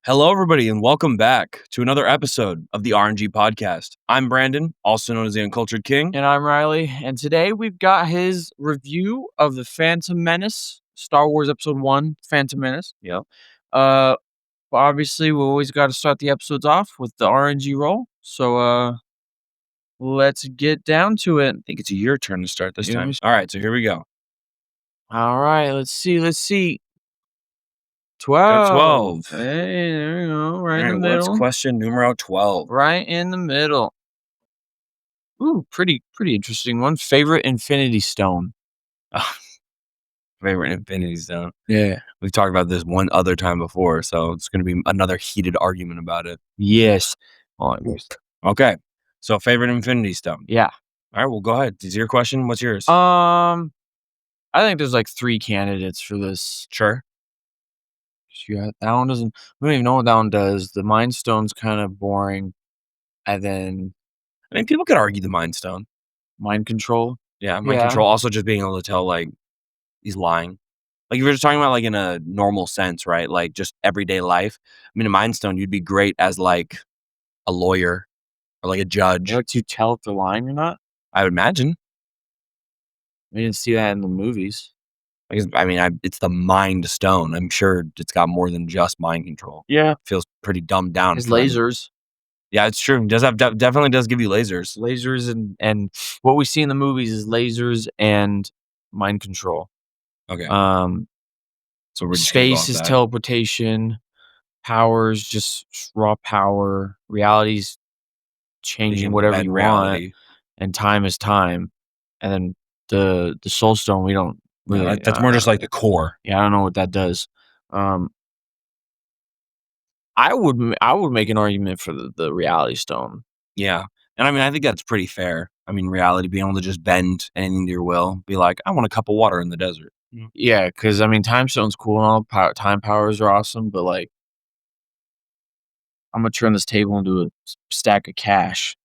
Hello, everybody, and welcome back to another episode of the R.N.G podcast. I'm Brandon, also known as the Uncultured King. And I'm Riley, and today we've got his review of the Phantom Menace, Star Wars Episode 1, Phantom Menace. Yep. Obviously, we always got to start the episodes off with the RNG roll, so let's get down to it. I think it's your turn to start this Yeah, time. All right, so here we go. All right, let's see. Got 12. 12. Hey, there we go, right in All the right, what's middle. question numero 12? Right in the middle. Ooh, pretty interesting one. Favorite Infinity Stone. Favorite Infinity Stone. Yeah. We've talked about this one other time before, so it's going to be another heated argument about it. Yes. Okay, so favorite Infinity Stone. Yeah. All right, well, go ahead. Is your question? What's yours? I think there's like 3 candidates for this. Sure. Yeah, that one doesn't. We don't even know what that one does. The Mind Stone's kind of boring, and then I mean, people could argue the Mind Stone. Mind Control. Yeah, Mind Control. Also, just being able to tell, like, he's lying. Like, if you're just talking about, like, in a normal sense, right? Like, just everyday life. I mean, a Mind Stone, you'd be great as, like, a lawyer or, like, a judge. It lets you tell if they're lying or not. I would imagine. We didn't see that in the movies. I mean, it's the Mind Stone. I'm sure it's got more than just mind control. Yeah. It feels pretty dumbed down. His lasers. Yeah, it's true. It does have definitely does give you lasers. Lasers and what we see in the movies is lasers and mind control. Okay. So we're just space is teleportation. Powers just raw power. Reality's changing whatever you want, and time is time. And then the Soul Stone, we don't really. That's more just like the core. Yeah, I don't know what that does. I would make an argument for the Reality Stone. Yeah, and I mean, I think that's pretty fair. I mean, reality, being able to just bend anything to your will, be like, I want a cup of water in the desert. Yeah, because I mean, Time Stone's cool and all. Time powers are awesome, but like, I'm gonna turn this table into a stack of cash.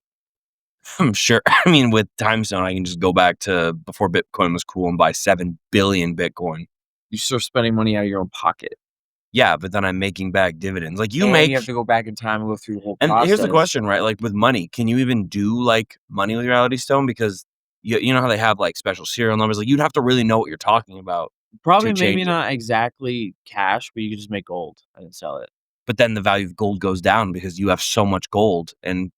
I'm sure. I mean, with Time Stone, I can just go back to before Bitcoin was cool and buy 7 billion Bitcoin. You start spending money out of your own pocket. Yeah, but then I'm making back dividends. Like you have to go back in time and go through the whole process. And here's the question, right? Like with money, can you even do like money with Reality Stone? Because you know how they have like special serial numbers. Like you'd have to really know what you're talking about. Probably maybe not exactly cash, but you could just make gold and sell it. But then the value of gold goes down because you have so much gold and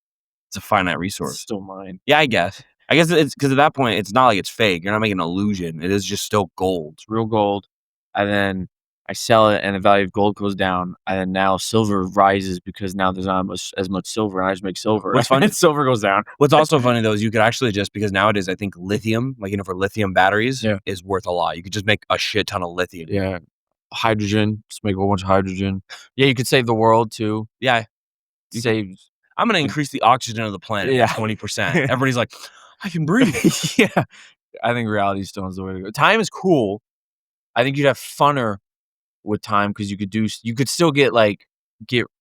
it's a finite resource. It's still mine. Yeah, I guess it's because at that point it's not like it's fake. You're not making an illusion. It is just still gold. It's real gold. And then I sell it and the value of gold goes down. And then now silver rises because now there's not as much silver and I just make silver. What's funny? Silver goes down. What's also funny though is you could actually just, because nowadays I think lithium, like, you know, for lithium batteries is worth a lot. You could just make a shit ton of lithium. Yeah. Hydrogen. Just make a whole bunch of hydrogen. Yeah, you could save the world too. Yeah. I'm going to increase the oxygen of the planet by 20%. Everybody's like, I can breathe. Yeah. I think Reality Stone's the way to go. Time is cool. I think you'd have funner with time because you could still get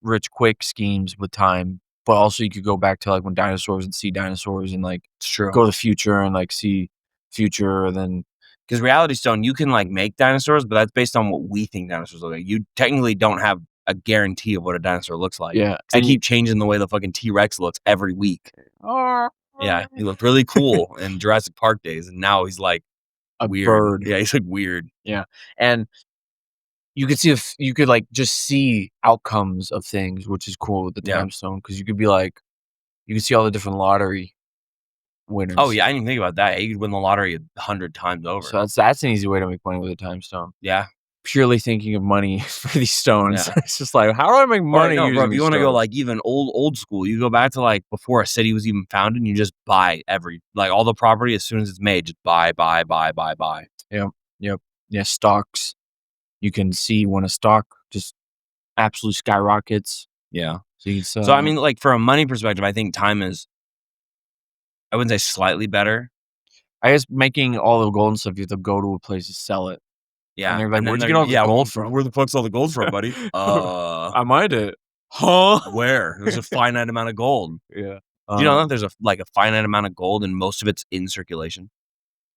rich quick schemes with time, but also you could go back to like when dinosaurs and see dinosaurs and like go to the future and like see future. And then because Reality Stone, you can like make dinosaurs, but that's based on what we think dinosaurs look like. You technically don't have a guarantee of what a dinosaur looks like. Yeah, they keep changing the way the fucking T-Rex looks every week. Yeah, he looked really cool in Jurassic Park days, and now he's like a weird. Bird. Yeah, he's like weird. Yeah, and you could see you could like just see outcomes of things, which is cool with the Time Stone because you could be like, you could see all the different lottery winners. Oh yeah, I didn't even think about that. You could win the lottery 100 times over. So that's an easy way to make money with a Time Stone. Yeah. Purely thinking of money for these stones. Yeah. It's just like, how do I make money? No, bro, if you want to go like even old school, you go back to like before a city was even founded and you just buy all the property as soon as it's made, just buy. Yep. Yeah, stocks. You can see when a stock just absolutely skyrockets. Yeah. So I mean, like for a money perspective, I think time is, I wouldn't say slightly better. I guess making all the gold and stuff, you have to go to a place to sell it. Yeah. And they're like, where'd you get all the gold from? Where the fuck's all the gold from, buddy? I might have. Huh? Where? There's a finite amount of gold. Yeah. Do you know that there's a finite amount of gold and most of it's in circulation?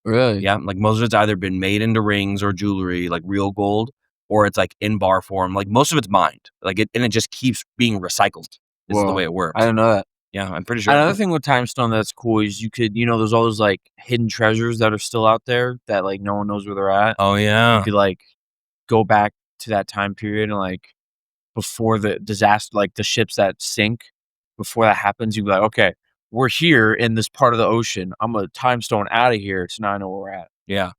Really? Yeah. Like most of it's either been made into rings or jewelry, like real gold, or it's, like, in bar form, like, most of it's mined, like, it just keeps being recycled. This is the Whoa, way it I works. didn't know that. Yeah, I'm pretty sure. Another thing with time stone that's cool is you could there's all those, like, hidden treasures that are still out there that, like, no one knows where they're at. Oh, You yeah. could, like, go back to that time period and, like, before the disaster, like, the ships that sink, before that happens, you'd be like, "Okay, we're here in this part of the ocean. I'm a time stone outta here, so now I know where we're at." Yeah.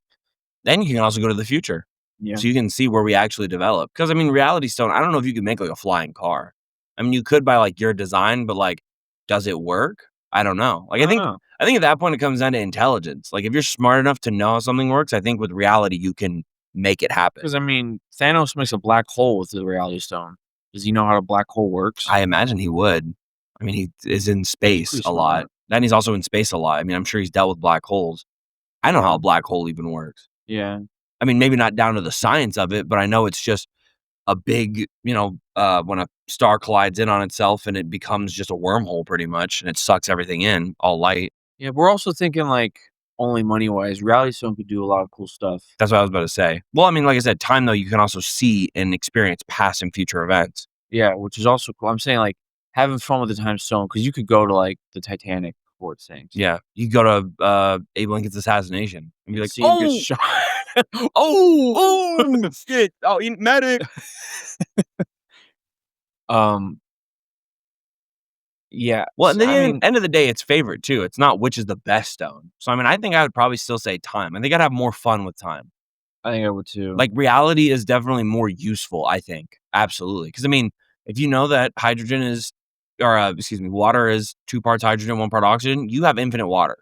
Then you can also go to the future, Yeah. so you can see where we actually develop. Because I mean, Reality Stone, I don't know if you can make, like, a flying car. I mean, you could by, like, your design, but, like, does it work? I don't know. Like, I don't know. I think at that point, it comes down to intelligence. Like, if you're smart enough to know how something works, I think with reality, you can make it happen. 'Cause, I mean, Thanos makes a black hole with the Reality Stone. Does he know how a black hole works? I imagine he would. I mean, he is in He's space pretty a lot. smart. Then he's also in space a lot. I mean, I'm sure he's dealt with black holes. I know how Yeah. a black hole even works. Yeah. I mean, maybe not down to the science of it, but I know it's just a big, when a star collides in on itself and it becomes just a wormhole pretty much, and it sucks everything in, all light. Yeah, we're also thinking, like, only money-wise. Reality Stone could do a lot of cool stuff. That's what I was about to say. Well, I mean, like I said, time though, you can also see and experience past and future events. Yeah, which is also cool. I'm saying, like, having fun with the time stone because you could go to, like, the Titanic before it sinks Yeah. You go to Abe Lincoln's assassination and be and like, see him get "Oh, shot. oh, shit. Oh, medic." Um, yeah, Well, at the I mean, end of the day, it's favorite too. It's not which is the best stone. So, I mean, I think I would probably still say time. I think I'd have more fun with time. I think I would too. Like, reality is definitely more useful, I think. Absolutely. Because, I mean, if you know that water is 2 parts hydrogen, 1 part oxygen, you have infinite water.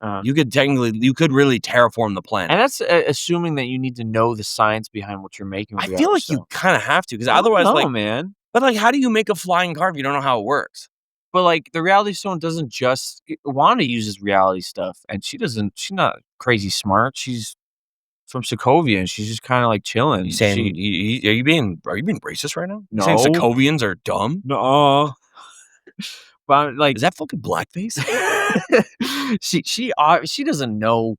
Uh You could really terraform the planet. and that's, assuming that you need to know the science behind what you're making with I feel Reality like you Stone. kind of have to, because I don't otherwise, know, like, man. but, like, how do you make a flying car if you don't know how it works? But, like, the Reality Stone doesn't just Wanda uses reality stuff, and she's not crazy smart. She's from Sokovia, and she's just kinda, like, chilling. You saying, are you being racist right now? You saying No. Sokovians are dumb? Nuh-uh. But, I'm like Is that fucking blackface? she doesn't know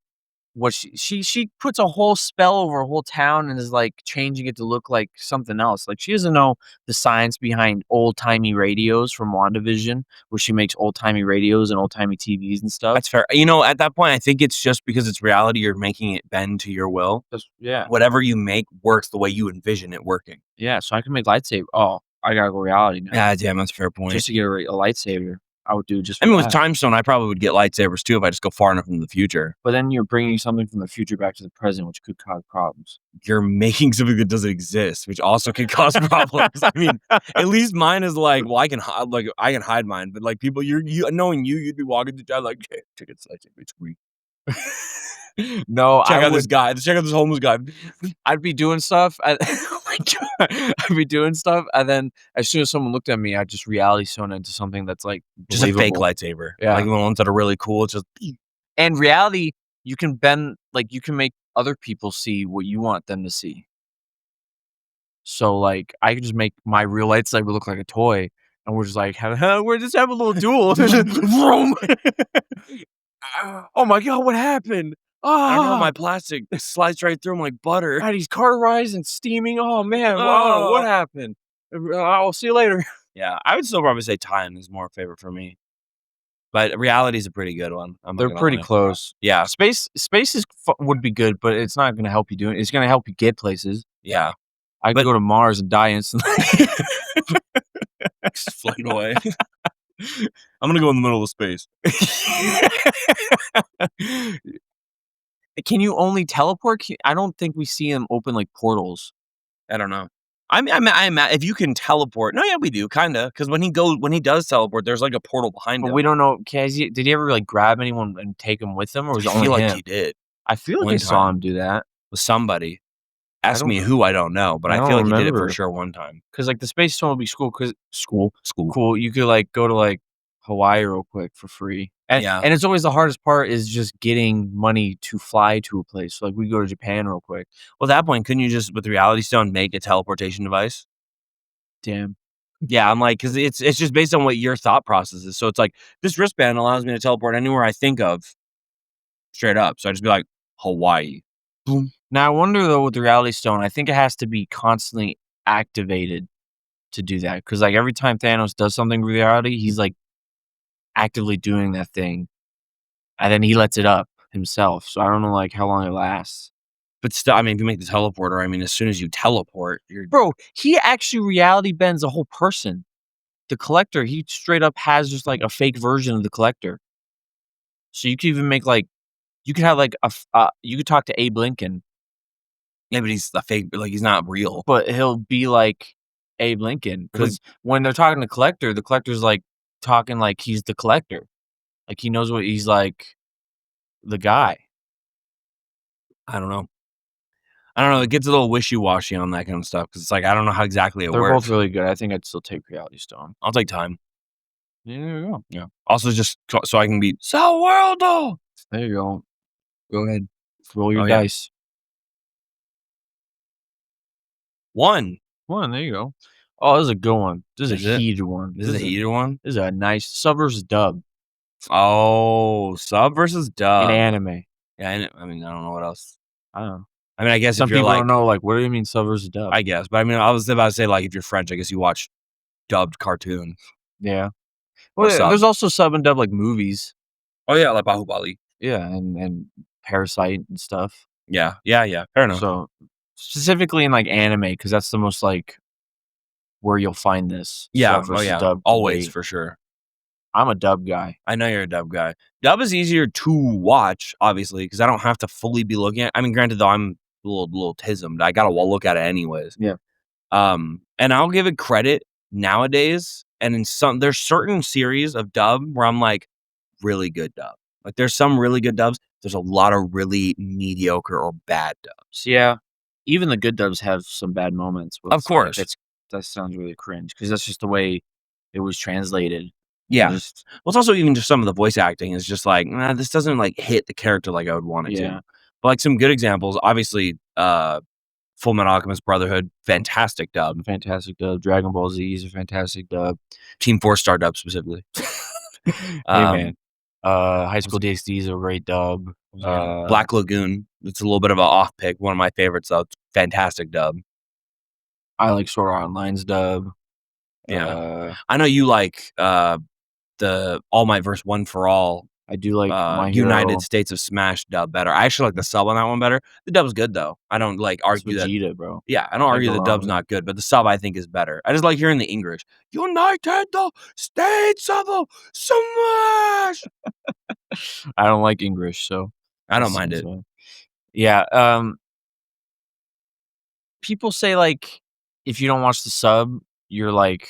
what she puts a whole spell over a whole town and is, like, changing it to look like something else. Like, she doesn't know the science behind old-timey radios from WandaVision, where she makes old-timey radios and old-timey TVs and stuff. That's fair. At that point, I think it's just because it's reality, you're making it bend to your will. Yeah. Whatever you make works the way you envision it working. Yeah, so I can make lightsaber oh, I gotta go reality now. Yeah, damn, that's a fair point. Just to get a lightsaber, I would do just I for mean, with that. Time Stone, I probably would get lightsabers too if I just go far enough into the future. But then you're bringing something from the future back to the present, which could cause problems. You're making something that doesn't exist, which also can cause problems. I mean, at least mine is like, well, I can hide mine, but like people, knowing you'd be walking through town like, hey, check this lightsaber, it's sweet. No, Check I out this would guy. Check out this homeless guy. I'd be doing stuff oh my god. I'd be doing stuff, and then as soon as someone looked at me, I'd just reality stone into something that's, like, Just a fake believable. lightsaber. Yeah. Like the ones that are really cool. It's just And reality, you can bend like, you can make other people see what you want them to see. So, like, I could just make my real lightsaber look like a toy, and we're just like, we're just have a little duel. Vroom. Oh my god, what happened? I don't know, Ah, my plastic slides right through 'em like butter. God, he's cauterized and steaming. Oh man, wow, what Oh. happened? I'll see you later. Yeah, I would still probably say time is more favorite for me. But reality is a pretty good one. I'm not They're gonna pretty lie. close. Yeah, Space is would be good, but it's not gonna help you do it. It's gonna help you get places. yeah. I could But go to Mars and die instantly. just floating away. I'm gonna go in the middle of space. Can you only teleport? I don't think we see them open like portals. I don't know. If you can teleport. No, yeah, we do, kinda. Because when he does teleport, there's like a portal behind But him. we don't know. Did he ever like grab anyone and take them with him, or was it I only feel like him? he did I feel like one I saw time him do that. with somebody. I Ask don't. me who, I don't know, but I I don't feel like he did it for remember sure one time. because like the space stone would be school School. cool. You could like go to like Hawaii real quick for free, and Yeah. and it's always the hardest part is just getting money to fly to a place. So, like we go to Japan real quick. Well, at that point, couldn't you just, with the Reality Stone, make a teleportation device? Damn. Yeah, I'm like, because it's just based on what your thought process is. So it's like, this wristband allows me to teleport anywhere I think of, straight up. So I just be like, Hawaii. Boom. Now I wonder though with the reality stone, I think it has to be constantly activated to do that because like every time Thanos does something with reality, he's like actively doing that thing, and then he lets it up himself. So I don't know like how long it lasts. But still, I mean, if you make the teleporter, I mean, as soon as you teleport, you're Bro, he actually reality bends a whole person. The collector, he straight up has just like a fake version of the collector. So you could even make like you could have like you could talk to Abe Lincoln, yeah, but he's a fake, like he's not real. but he'll be like Abe Lincoln Like, because when they're talking to collector, the collector's like talking like he's the collector, like he knows what he's like the guy. I don't know. I don't know. It gets a little wishy washy on that kind of stuff because it's like I don't know how exactly it They're both works. really good. I think I'd still take Reality Stone. I'll take time. Yeah, there you go. Yeah. Also, just so I can be so worldo. There you go. Go ahead. Roll your Oh yeah, dice. one. One. There you go. Oh, this is a good one. This is Is a it? heated one. This is a heated one. This is a nice sub versus dub Oh, sub versus in dub. anime. Yeah, I mean, I don't know what else. I don't know. I mean, I guess if Some you're people like, don't know, like, what do you mean sub versus dub? I guess, but I mean, I was about to say like if you're French, I guess you watch dubbed cartoon Yeah. or Well, sub. there's also sub and dub like movies. Oh yeah, like Bahubali. Yeah, and Parasite and stuff. Yeah, yeah, yeah. Fair enough. So specifically in like anime, because that's the most like where you'll find this Yeah. sub Oh versus yeah. dub Always debate. for sure. I'm a dub guy. I know you're a dub guy. Dub is easier to watch, obviously, because I don't have to fully be looking at. I mean, granted, though, I'm a little tismed. I gotta look at it anyways. Yeah. And I'll give it credit nowadays. And in some, there's certain series of dub where I'm like, really good dub. Like, there's some really good dubs. There's a lot of really mediocre or bad dubs. Yeah. Even the good dubs have some bad moments where Of it's like course. that sounds really cringe because that's just the way it was translated. Yeah. Just Well, it's also even just some of the voice acting is just like, nah, this doesn't like hit the character like I would want it yeah. to. But like some good examples, obviously, Full Metal Alchemist Brotherhood, fantastic dub. Fantastic dub. Dragon Ball Z is a fantastic dub. Team 4-star dub specifically. Hey Um, man. High School DxD is a great dub. Black Lagoon, it's a little bit of a off pick. One of my favorites though. It's fantastic dub. I like Sword Art Online's dub. Yeah. I know you like the All Might vs. One for All I do like My Hero. United States of Smash dub better. I actually like the sub on that one better. The dub's good though. I don't like It's argue that. Vegeta, bro. Yeah, I don't argue go the wrong dub's with it. not good, but the sub I think is better. I just like hearing the English. United States of Smash. I don't like English, so I don't mind it. Yeah. People say like if you don't watch the sub, you're like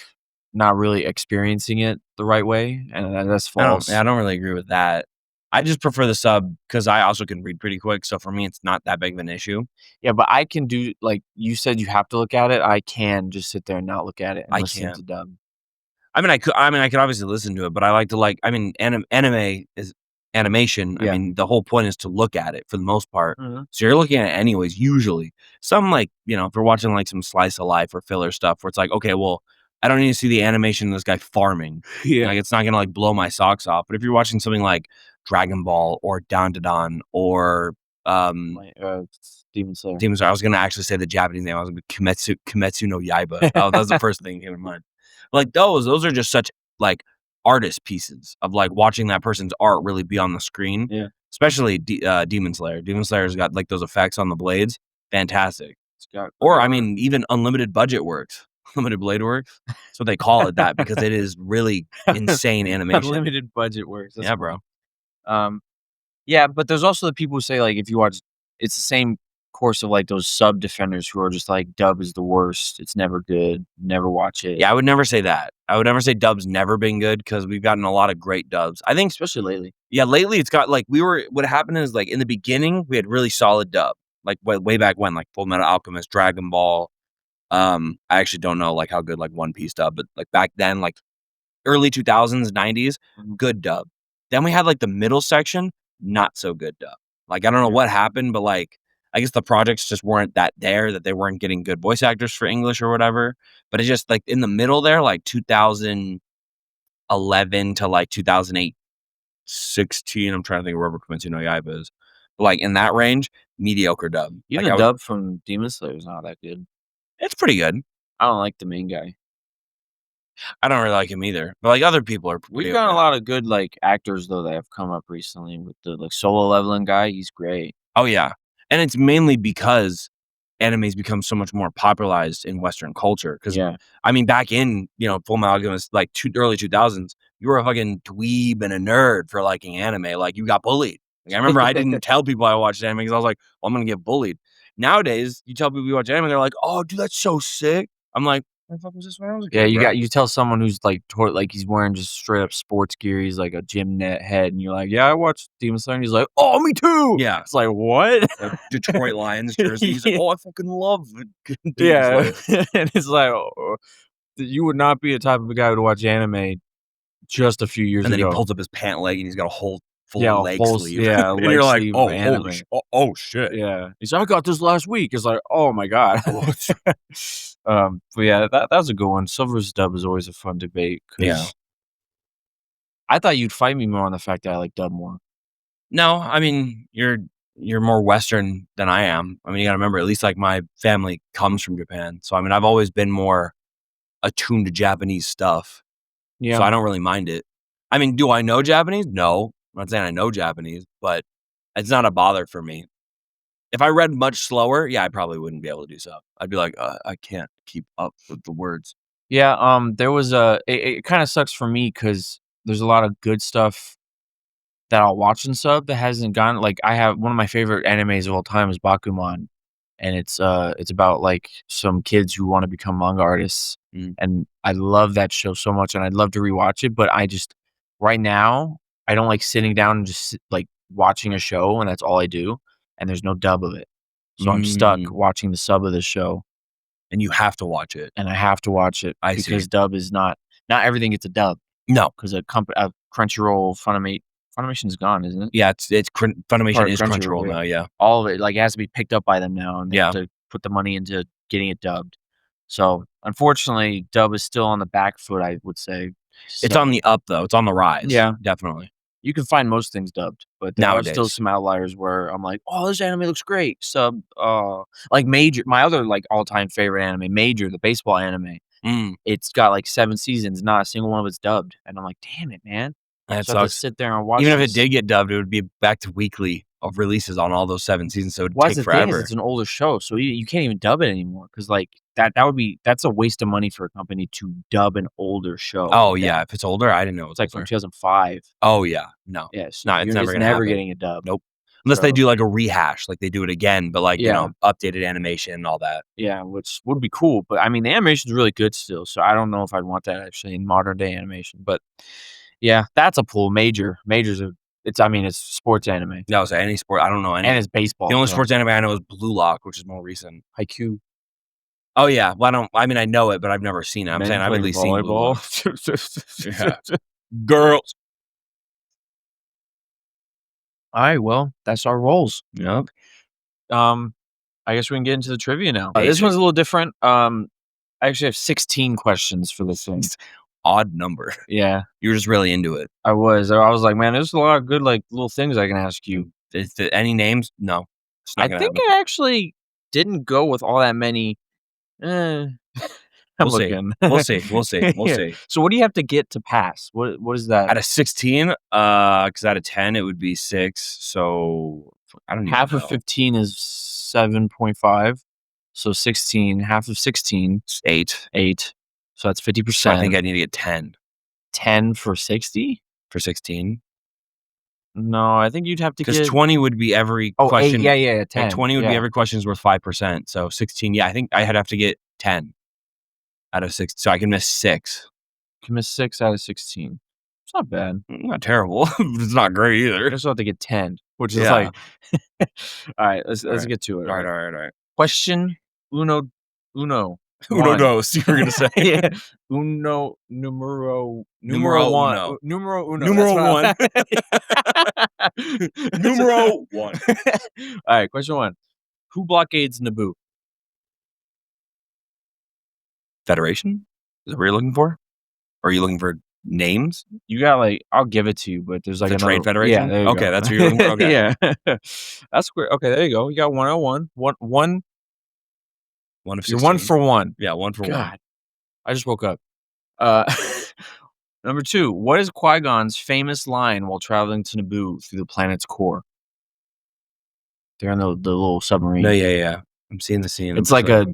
not really experiencing it the right way, and that's false. I don't really agree with that. I just prefer the sub because I also can read pretty quick. So for me, it's not that big of an issue. Yeah, but I can do like you said you have to look at it. I can just sit there and not look at it and I listen can't. to dub. I mean, I could obviously listen to it, but I like to like. I mean, anime is animation. Yeah. I mean, the whole point is to look at it for the most part. Mhm. So you're looking at it anyways. Usually, some like if you're watching like some slice of life or filler stuff, where it's like, okay, well, I don't need to see the animation of this guy farming. Yeah. Like it's not gonna like blow my socks off. But if you're watching something like Dragon Ball or Dan or Demon Slayer. Demon Slayer, I was gonna actually say the Japanese name. I was gonna be Kimetsu no Yaiba. Oh, that was the first thing that came to mind. Like those are just such like artist pieces of like watching that person's art really be on the screen. Yeah. Especially Demon Slayer. Demon Slayer's got like those effects on the blades. Fantastic. It's got Or I mean, even unlimited budget works. Unlimited blade works. That's what they call it that because it is really insane animation. Unlimited budget works. That's Yeah, funny. bro. Yeah, but there's also the people who say like if you watch, it's the same course of like those sub defenders who are just like dub is the worst. It's never good. Never watch it. Yeah, I would never say that. I would never say dub's never been good because we've gotten a lot of great dubs. I think especially lately. Yeah, lately it's got like what happened is like in the beginning we had really solid dub. Like way back when, like Full Metal Alchemist, Dragon Ball. I actually don't know like how good like One Piece dub, but like back then, like early 2000s, 90s, good dub. Then we had like the middle section, not so good dub. Like I don't know what happened, but like I guess the projects just weren't that they weren't getting good voice actors for English or whatever. But it's just like in the middle there, like 2011 to like 2008, 16. I'm trying to think of wherever Kimetsu no Yaiba is. like, in that range, mediocre dub. Even Like, the I would dub from Demon Slayer is not that good. it's pretty good. I don't like the main guy. I don't really like him either, but, like, other people are We've pretty got a okay. lot of good, like, actors, though, that have come up recently with the, like, Solo Leveling guy, he's great. Oh, yeah, and it's mainly because anime's become so much more popularized in Western culture. Because Yeah. I mean, back in, Full Metal Alchemist, like, early 2000s, you were a fucking dweeb and a nerd for liking anime, like, you got bullied. Like, I remember I didn't tell people I watched anime because I was like, "Well, I'm gonna get bullied." Nowadays, you tell people you watch anime, they're like, "Oh, dude, that's so sick." I'm like, "What the fuck was this when I was a Yeah, kid, bro?" you tell someone who's, like, like, he's wearing just straight up sports gear, he's like a gym net head, and you're like, "Yeah, I watched Demon Slayer," and he's like, "Oh, me too!" Yeah, It's like, "What?" a Detroit Lions jersey. He's like, Yeah. "Oh, I fucking love Demon Yeah, Slayer." and it's like, "Oh, you would not be the type of guy to watch anime just a few years And then he ago." pulls up his pant leg, and he's got a whole Yeah, full a leg whole sleeve. And leg you're like, sleeve of "Oh, holy anime. oh, shit." Yeah. He's like, "I got this last week." It's like, "Oh my god." Oh, But yeah, that's a good one. Silver versus dub is always a fun debate yeah. because I thought you'd fight me more on the fact that I like dub more. No, I mean, you're more Western than I am. I mean, you gotta remember, at least, like, my family comes from Japan, so, I mean, I've always been more attuned to Japanese stuff, so Yeah. I don't really mind it. I mean, do I know Japanese? No. I'm not saying I know Japanese, but it's not a bother for me. If I read much slower, yeah, I probably wouldn't be able to do so. I'd be like, I can't keep up with the words." Yeah, there was a it kinda sucks for me because there's a lot of good stuff that I'll watch and sub that hasn't gone like, I have one of my favorite animes of all time is Bakuman, and it's about, like, some kids who wanna become manga artists, Mm. and I love that show so much, and I'd love to rewatch it, but I just right now, I don't like sitting down and just like, watching a show, and that's all I do, and there's no dub of it. So I'm stuck Mm. watching the sub of the show, And you have to watch it. and I have to watch it I see. because dub is not everything gets a dub No. 'cause Crunchyroll, Funimation's gone, isn't it? Yeah, it's Funimation Part of is Crunchyroll, Crunchyroll yeah. now, yeah. All of it, like, it has to be picked up by them now, and they have Yeah. to put the money into getting it dubbed. So, unfortunately, dub is still on the back foot, I would say. It's on So the up, though. It's on the rise, yeah, definitely, you can find most things dubbed, but there are still nowadays. some outliers where I'm like, "Oh, this anime looks great." Sub, like Major my other, like, all-time favorite anime, Major, the baseball anime. Mm, It's got, like, 7 seasons, not a single one of it's dubbed, and I'm like, "Damn it, man." that So I have to sucks. sit there and Even watch if it this. did get dubbed, it would be back to weekly of releases on all those 7 seasons, so it'd Well, that's take the thing is forever. it's an older show, so you can't even dub it anymore because like, that's a waste of money for a company to dub an older show Oh, like that. yeah, if it's older, I didn't know it It's was like from older. 2005. Oh, yeah, no. Yeah, so No, it's never it's gonna never happen. getting a dub. Nope. Unless they So do, like, a rehash, like they do it again, but, like, yeah, updated animation and all that. yeah, which would be cool, but I mean, the animation's really good still, so I don't know if I'd want that actually in modern day animation, but yeah, that's a pull. Major's a it's sports anime, No, so any sport, I don't know and any. it's The baseball, only so sports anime I know is Blue Lock, which is more recent. Haikyuu, Oh, yeah, well, I mean, I know it, but I've never seen it. I'm saying men I've at playing least seen Blue volleyball. Lock. Yeah. Girls. Alright, well, that's our roles. Yep. Um, I guess we can get into the trivia now. This Basic. one's a little different. I actually have 16 questions for this one. Odd number. Yeah, You were just really into it. I was. I was like, man, there's a lot of good like little things I can ask you. Is there any names? No. It's I not gonna think happen. I actually didn't go with all that many. Eh, I'm We'll see. looking. We'll see. We'll see. We'll Yeah. see. So what do you have to get to pass? What is that? Out of 16, 'cause out of 10, it would be 6, so I don't even Half of know. 15 is 7.5. So 16, half of 16, It's 8. 8. So that's So I think 50%. I need to get 10 10 for 60? for 16. No, I think you'd have to 'Cause get 20 would be every oh, 8, question. yeah, yeah, yeah, Like, 10, 20 would be yeah. every question is worth 5%, so 16, yeah, I think I'd have to get 10 out of 6, so I can miss 6. Can miss 6 out of 16. It's not bad. Not terrible. It's not great I either. just have to get 10, which is Yeah. like alright, let's Alright. get to it, Alright, alright. alright, alright. Question uno Uno 1. dos, you were gonna say. Yeah. Uno numero Numero 1 uno. numero uno, that's Numero what 1. I Numero 1. Alright, question 1. Who blockades Naboo? Federation? Is that what you're looking for? Or are you looking for names? You got like I'll give it to you, but there's like The another Trade Federation? Yeah, there you Okay, go. that's what you're looking for? Okay. Yeah. That's great. Okay, there you go. You got 101. One 1 of you're 1 16. for 1. Yeah, 1 for 1. God, I just woke up. Uh, number 2, what is Qui-Gon's famous line while traveling to Naboo through the planet's core? They're on the little No, submarine. yeah. I'm seeing the scene. It's like of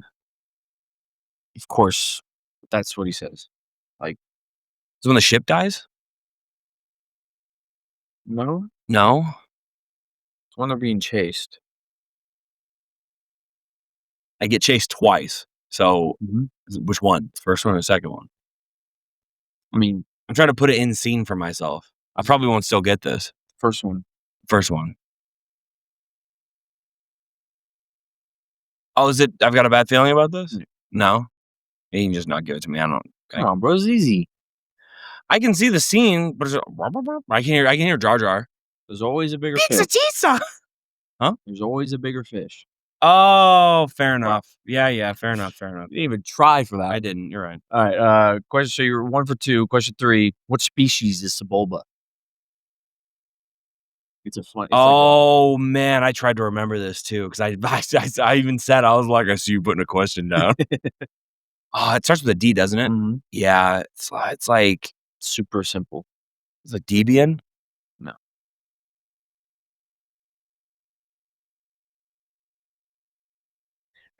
course, that's what he says. Like, So when the ship dies? no, No? it's when they're being chased. I get chased twice. So Mhm. which one? The first one or the second one? I mean, I'm trying to put it in scene for myself. I probably won't still get this. first one. First one. Oh, is it? I've got a bad feeling about this? Yeah. No? You can just not give it to me. I don't. Come on, bro, it's easy. I can see the scene, but I can hear Jar Jar. There's always a bigger Pizza fish. Tisa! Huh? There's always a bigger fish. Oh, fair enough. Yeah, fair enough. You didn't even try for that. I didn't. You're right. All right. Question. So you're 1 for 2. Question 3. What species is Sebulba? It's a fun. It's Oh man, I tried to remember this too because I even said I was like, I see you putting a question down. Oh, it starts with a D, doesn't it? Mhm. Yeah, it's like Super simple. it's a Debian. No.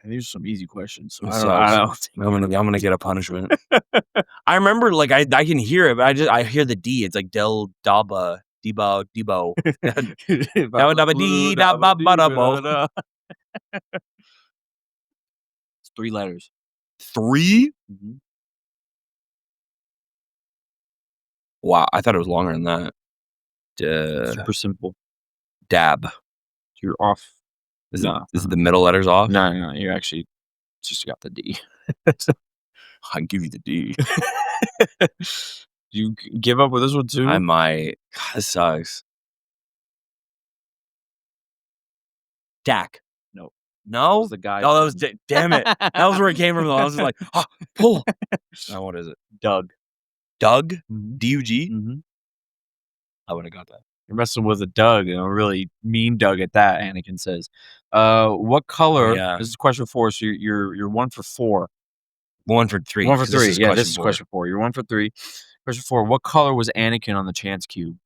And these are some easy questions. So It I don't. I sucks. don't. I'm gonna get a punishment. I remember like I can hear it, but I hear the D. It's like Del Daba Debo Debo. Dabba dabba dee dabba ba da bo. It's 3 letters. 3? Mhm. Wow, I thought it was longer than that. Super simple. Dab. You're off. Is No. it the middle letters off? No. You actually just got the D. I can give you the D. You give up with this one too? I might. God, this sucks. Dak. No. No? Was the guy. Oh, that was damn it. That was where it came from though. I was just like, oh, pull. Now what is it? Doug. Doug? Mhm. D-U-G? Mhm. I would have got that. You're messing with a Doug, a really mean Doug at that. Anakin says, "What color?" yeah. This is question 4. So you're 1 for 4. 1 for 3. 1 for 3. This is Yeah, question this is 4. question 4. You're 1 for 3. Question 4. What color was Anakin on the chance cube?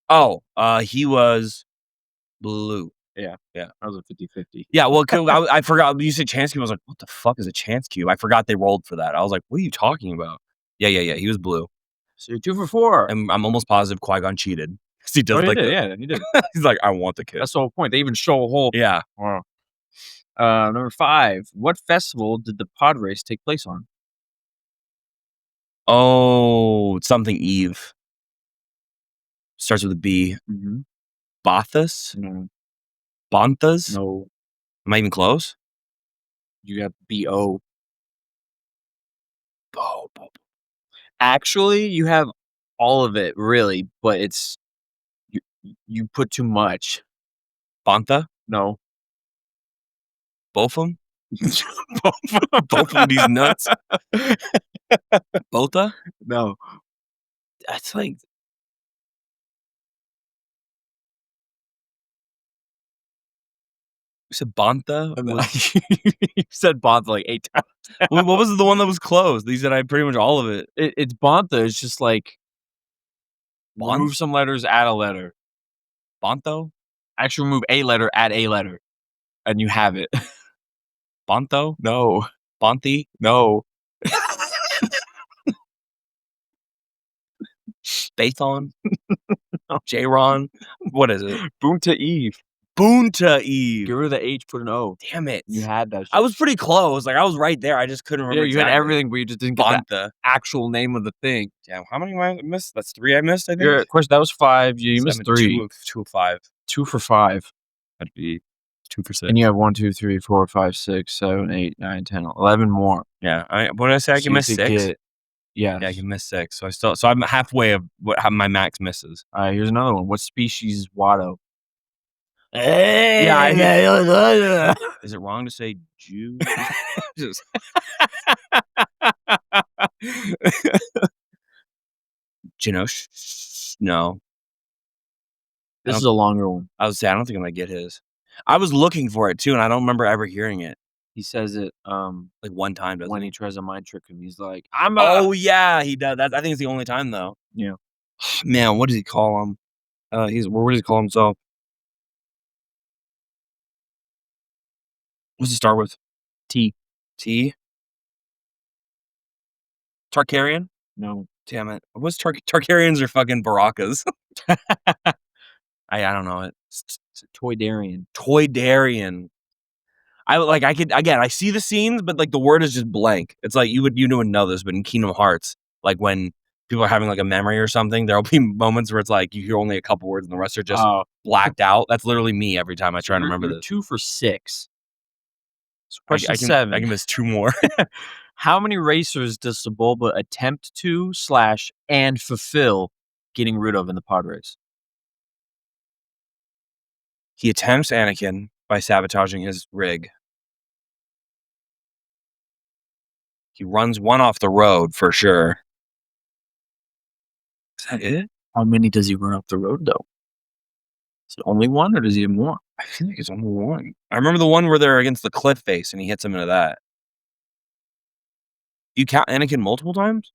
Oh, he was blue. Yeah. Yeah. That was a 50-50. Yeah, well, I forgot. You said chance cube. I was like, what the fuck is a chance cube? I forgot they rolled for that. I was like, what are you talking about? Yeah. He was blue. So you're 2 for 4. And I'm almost positive Qui-Gon cheated. 'Cause he does Oh, he like did. Yeah, he did. he's like, I want the kiss. That's the whole point. They even show a whole. Yeah. Wow. Number 5. What festival did the pod race take place on? Oh, it's something Eve. Starts with a B. Mhm. Bothas? No. Bonthas? No. Am I even close? You got B-O. Oh, Actually, you have all of it, really, but it's you you put too much. Bontha? No. Both of them? Both of these nuts? Botha? No. That's like you said Bontha? You said Bantha like 8 times. What was the one that was closed? These said I pretty much all of it. It's Bantha. It's just like Bon- remove some letters, add a letter. Bonto? Actually, remove a letter, add a letter, and you have it. Bonto? No. Bonthi? No. Bathon? J-Ron? What is it? Boonta Eve. Boonta Get Eve. rid of the H, put an O. Damn it. You had that shit. I was pretty close. Like I was right there. I just couldn't remember. Yeah, you had everything, but you just didn't get the Bontha. actual name of the thing. Damn, how many I missed? That's 3 I missed, I think. Your question, that was 5. You missed 3. 2 of 5. 2 for 5. That'd be 2 for 6. And you have 1, 2, 3, 4, 5, 6, 7, 8, 9, 10, 11 more. Yeah. What did I say? I can miss 6? Yeah. Yeah, I can miss 6. So I'm halfway of how my max misses. All right, here's another one. What species is Watto? Yeah, Yeah, is it wrong to say Jew? Just no. I this is don't a longer one. I was say I don't think I'm gonna get his. I was looking for it too, and I don't remember ever hearing it, He says it, like, one time, doesn't when he he? tries to mind trick him. He's like, "I'm a" Oh, yeah, he does. That I think it's the only time, though. Yeah. Man, what does he call him? What does he call himself? What's it start with? T. T? Tarkarian? No. Damn it. What's Tarkarians are fucking Barakas. I don't know it. Toydarian. Toydarian. I could again, I see the scenes, but, like, the word is just blank. It's like you would know this, but in Kingdom Hearts, like, when people are having, like, a memory or something, there'll be moments where it's like you hear only a couple words and the rest are just Oh, blacked out. That's literally me every time I so try and remember you're this. 2 for 6. So I question I 7. can miss 2 more. How many racers does Sebulba attempt to slash and fulfill getting rid of in the pod race? He attempts Anakin by sabotaging his rig. He runs one off the road for sure. Is that it? How many does he run off the road, though? Is it only 1, or does he have more? I feel like it's only one. I remember the one where they're against the cliff face and he hits him into that. You count Anakin multiple times?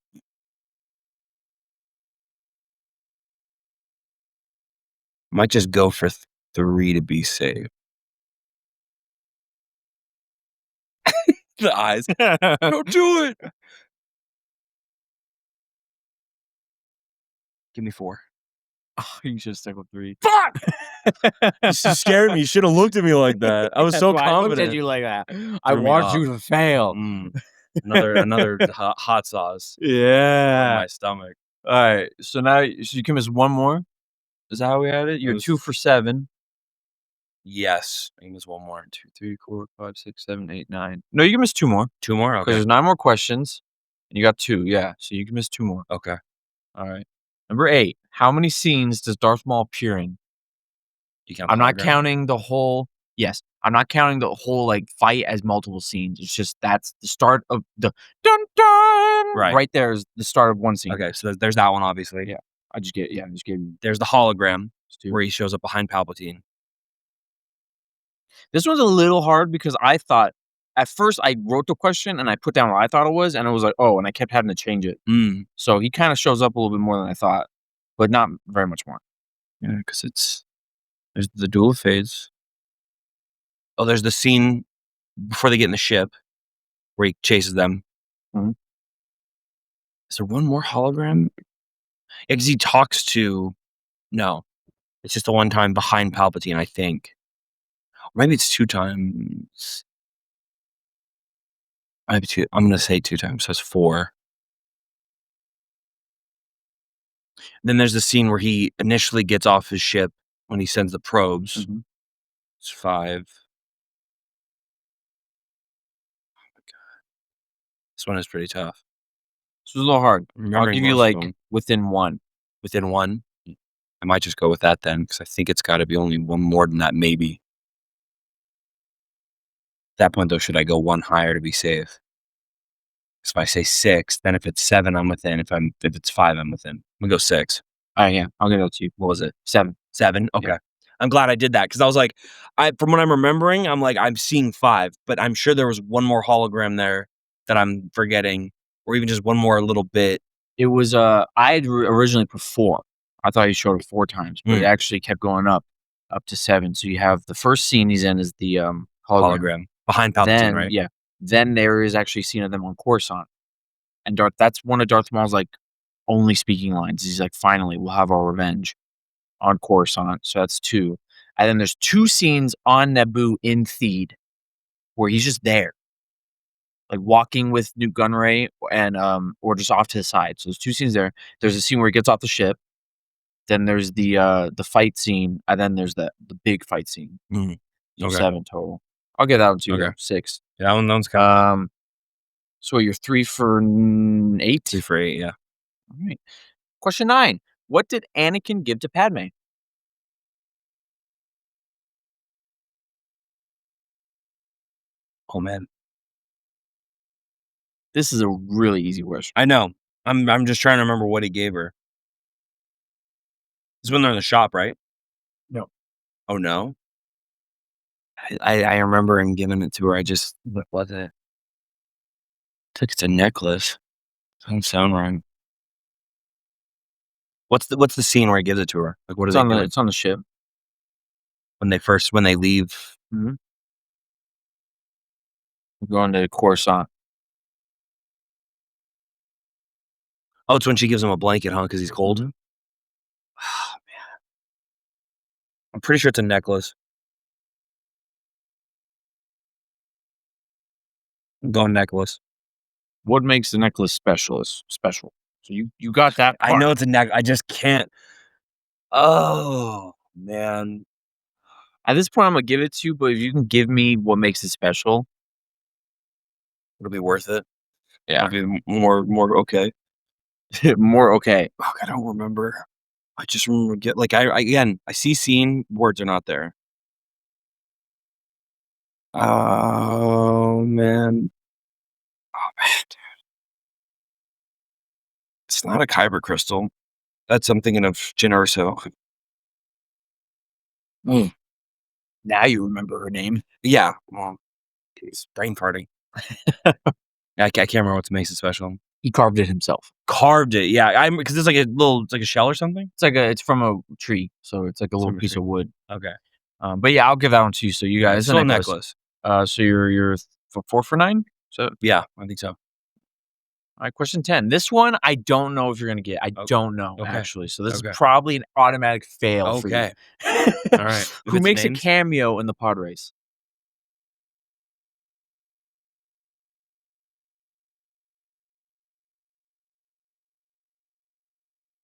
Might just go for 3 to be safe. The eyes. Don't do it. Give me 4. Oh, you should stick with 3. Fuck! You scared me. You should have looked at me like that. I was That's so why I looked at confident. you like that. I Threw me want off. you to fail. Another hot sauce in Yeah. my stomach. Alright, so now so you can miss 1 more? Is that how we had it? You're 2 for 7. Yes. I think there's one more. 2, 3, 4, 5, 6, 7, 8, 9. No, you can miss 2 more 2 more? because Okay. there's 9 more questions, and you got 2, yeah, so you can miss 2 more. Okay. Alright. Number 8, how many scenes does Darth Maul appear in? You count the I'm not hologram? counting the whole Yes, I'm not counting the whole, like, fight as multiple scenes, it's just that's the start of the dun dun! Right. Right there is the start of one scene. Okay, so there's that one, obviously. Yeah. I just gave you There's the hologram those 2. where he shows up behind Palpatine. This one's a little hard because I thought at first I wrote the question and I put down what I thought it was, and it was like, "Oh," and I kept having to change it. Mm. So he kinda shows up a little bit more than I thought, but not very much more. Yeah, because there's the Duel of Fates. Oh, there's the scene before they get in the ship where he chases them. Mhm. Is there one more hologram? Yeah, because he talks to no, it's just the one time behind Palpatine, I think. Or maybe it's 2 times. Maybe 2 I'm gonna say 2 times, so it's 4. Then there's the scene where he initially gets off his ship when he sends the probes. Mhm. It's 5. This one is pretty tough. This was a little hard. I'm I'll remembering give you, most of like, them. within 1. Within 1? I might just go with that then, because I think it's gotta be only 1 more than that, maybe. At that point, though, should I go 1 higher to be safe? 'Cause if I say 6, then if it's 7, I'm within. If it's 5, I'm within. I'm gonna go 6. Alright, yeah, I'll give it to you. What was it? 7. 7? Yeah. Okay. I'm glad I did that, because I was like, from what I'm remembering, I'm like, I'm seeing 5, but I'm sure there was 1 more hologram there that I'm forgetting, or even just 1 more little bit. It was, I had originally put 4. I thought he showed up 4 times, but it Mm. actually kept going up to 7. So you have the first scene he's in is the, hologram. Hologram. Behind Palpatine, Then right? yeah. Then there is actually a scene of them on Coruscant. And that's one of Darth Maul's, like, only speaking lines. He's like, "Finally, we'll have our revenge on Coruscant." So that's 2. And then there's 2 scenes on Naboo in Theed where he's just there, like, walking with Nute Gunray and, or just off to the side. So there's 2 scenes there. There's a scene where he gets off the ship, then there's the fight scene, and then there's the big fight scene. Mhm. So Okay. 7 total. I'll get that one to you, Okay. 6. Yeah, that one's kinda tough. So you're 3 for 8? 3 for 8, yeah. Alright. Question 9. What did Anakin give to Padme? Oh, man. This is a really easy question. I know. I'm just trying to remember what he gave her. It's when they're in the shop, right? No. Oh, no? I remember him giving it to her. What was it? I think it's a necklace. Doesn't sound right. What's the scene where he gives it to her? Like, what are they doing? It's on the ship. When they leave? Mhm. We're going to Coruscant. Oh, it's when she gives him a blanket, huh? Because he's cold? Mhm. I'm pretty sure it's a necklace. I'm going necklace. What makes the necklace special? So you got that I part. know it's a I just can't. Oh, man. At this point, I'm gonna give it to you, but if you can give me what makes it special, It'll be worth it. yeah, It'll be more okay. more okay. Fuck, I don't remember. I just remember again, I see scene, words are not there. Oh, man. Oh, man, dude. It's not a kyber crystal. That's I'm thinking of Jyn Erso. Mm. Now you remember her name. Yeah. Well, it's brain farting. I can't remember what makes it special. He carved it himself. Carved it, yeah. Because it's like a shell or something? It's from a tree, so it's like a little From a piece tree. of wood. Okay. But yeah, I'll give that one to you. So you guys, It's it's a still a necklace. necklace. So you're 4 for 9. So Yeah, I think so. all right, question 10. This one I don't know if you're gonna get. I O don't know okay. actually. So this Okay. is probably an automatic fail for you. Okay. Alright. If Who it's makes a names? cameo in the pod race?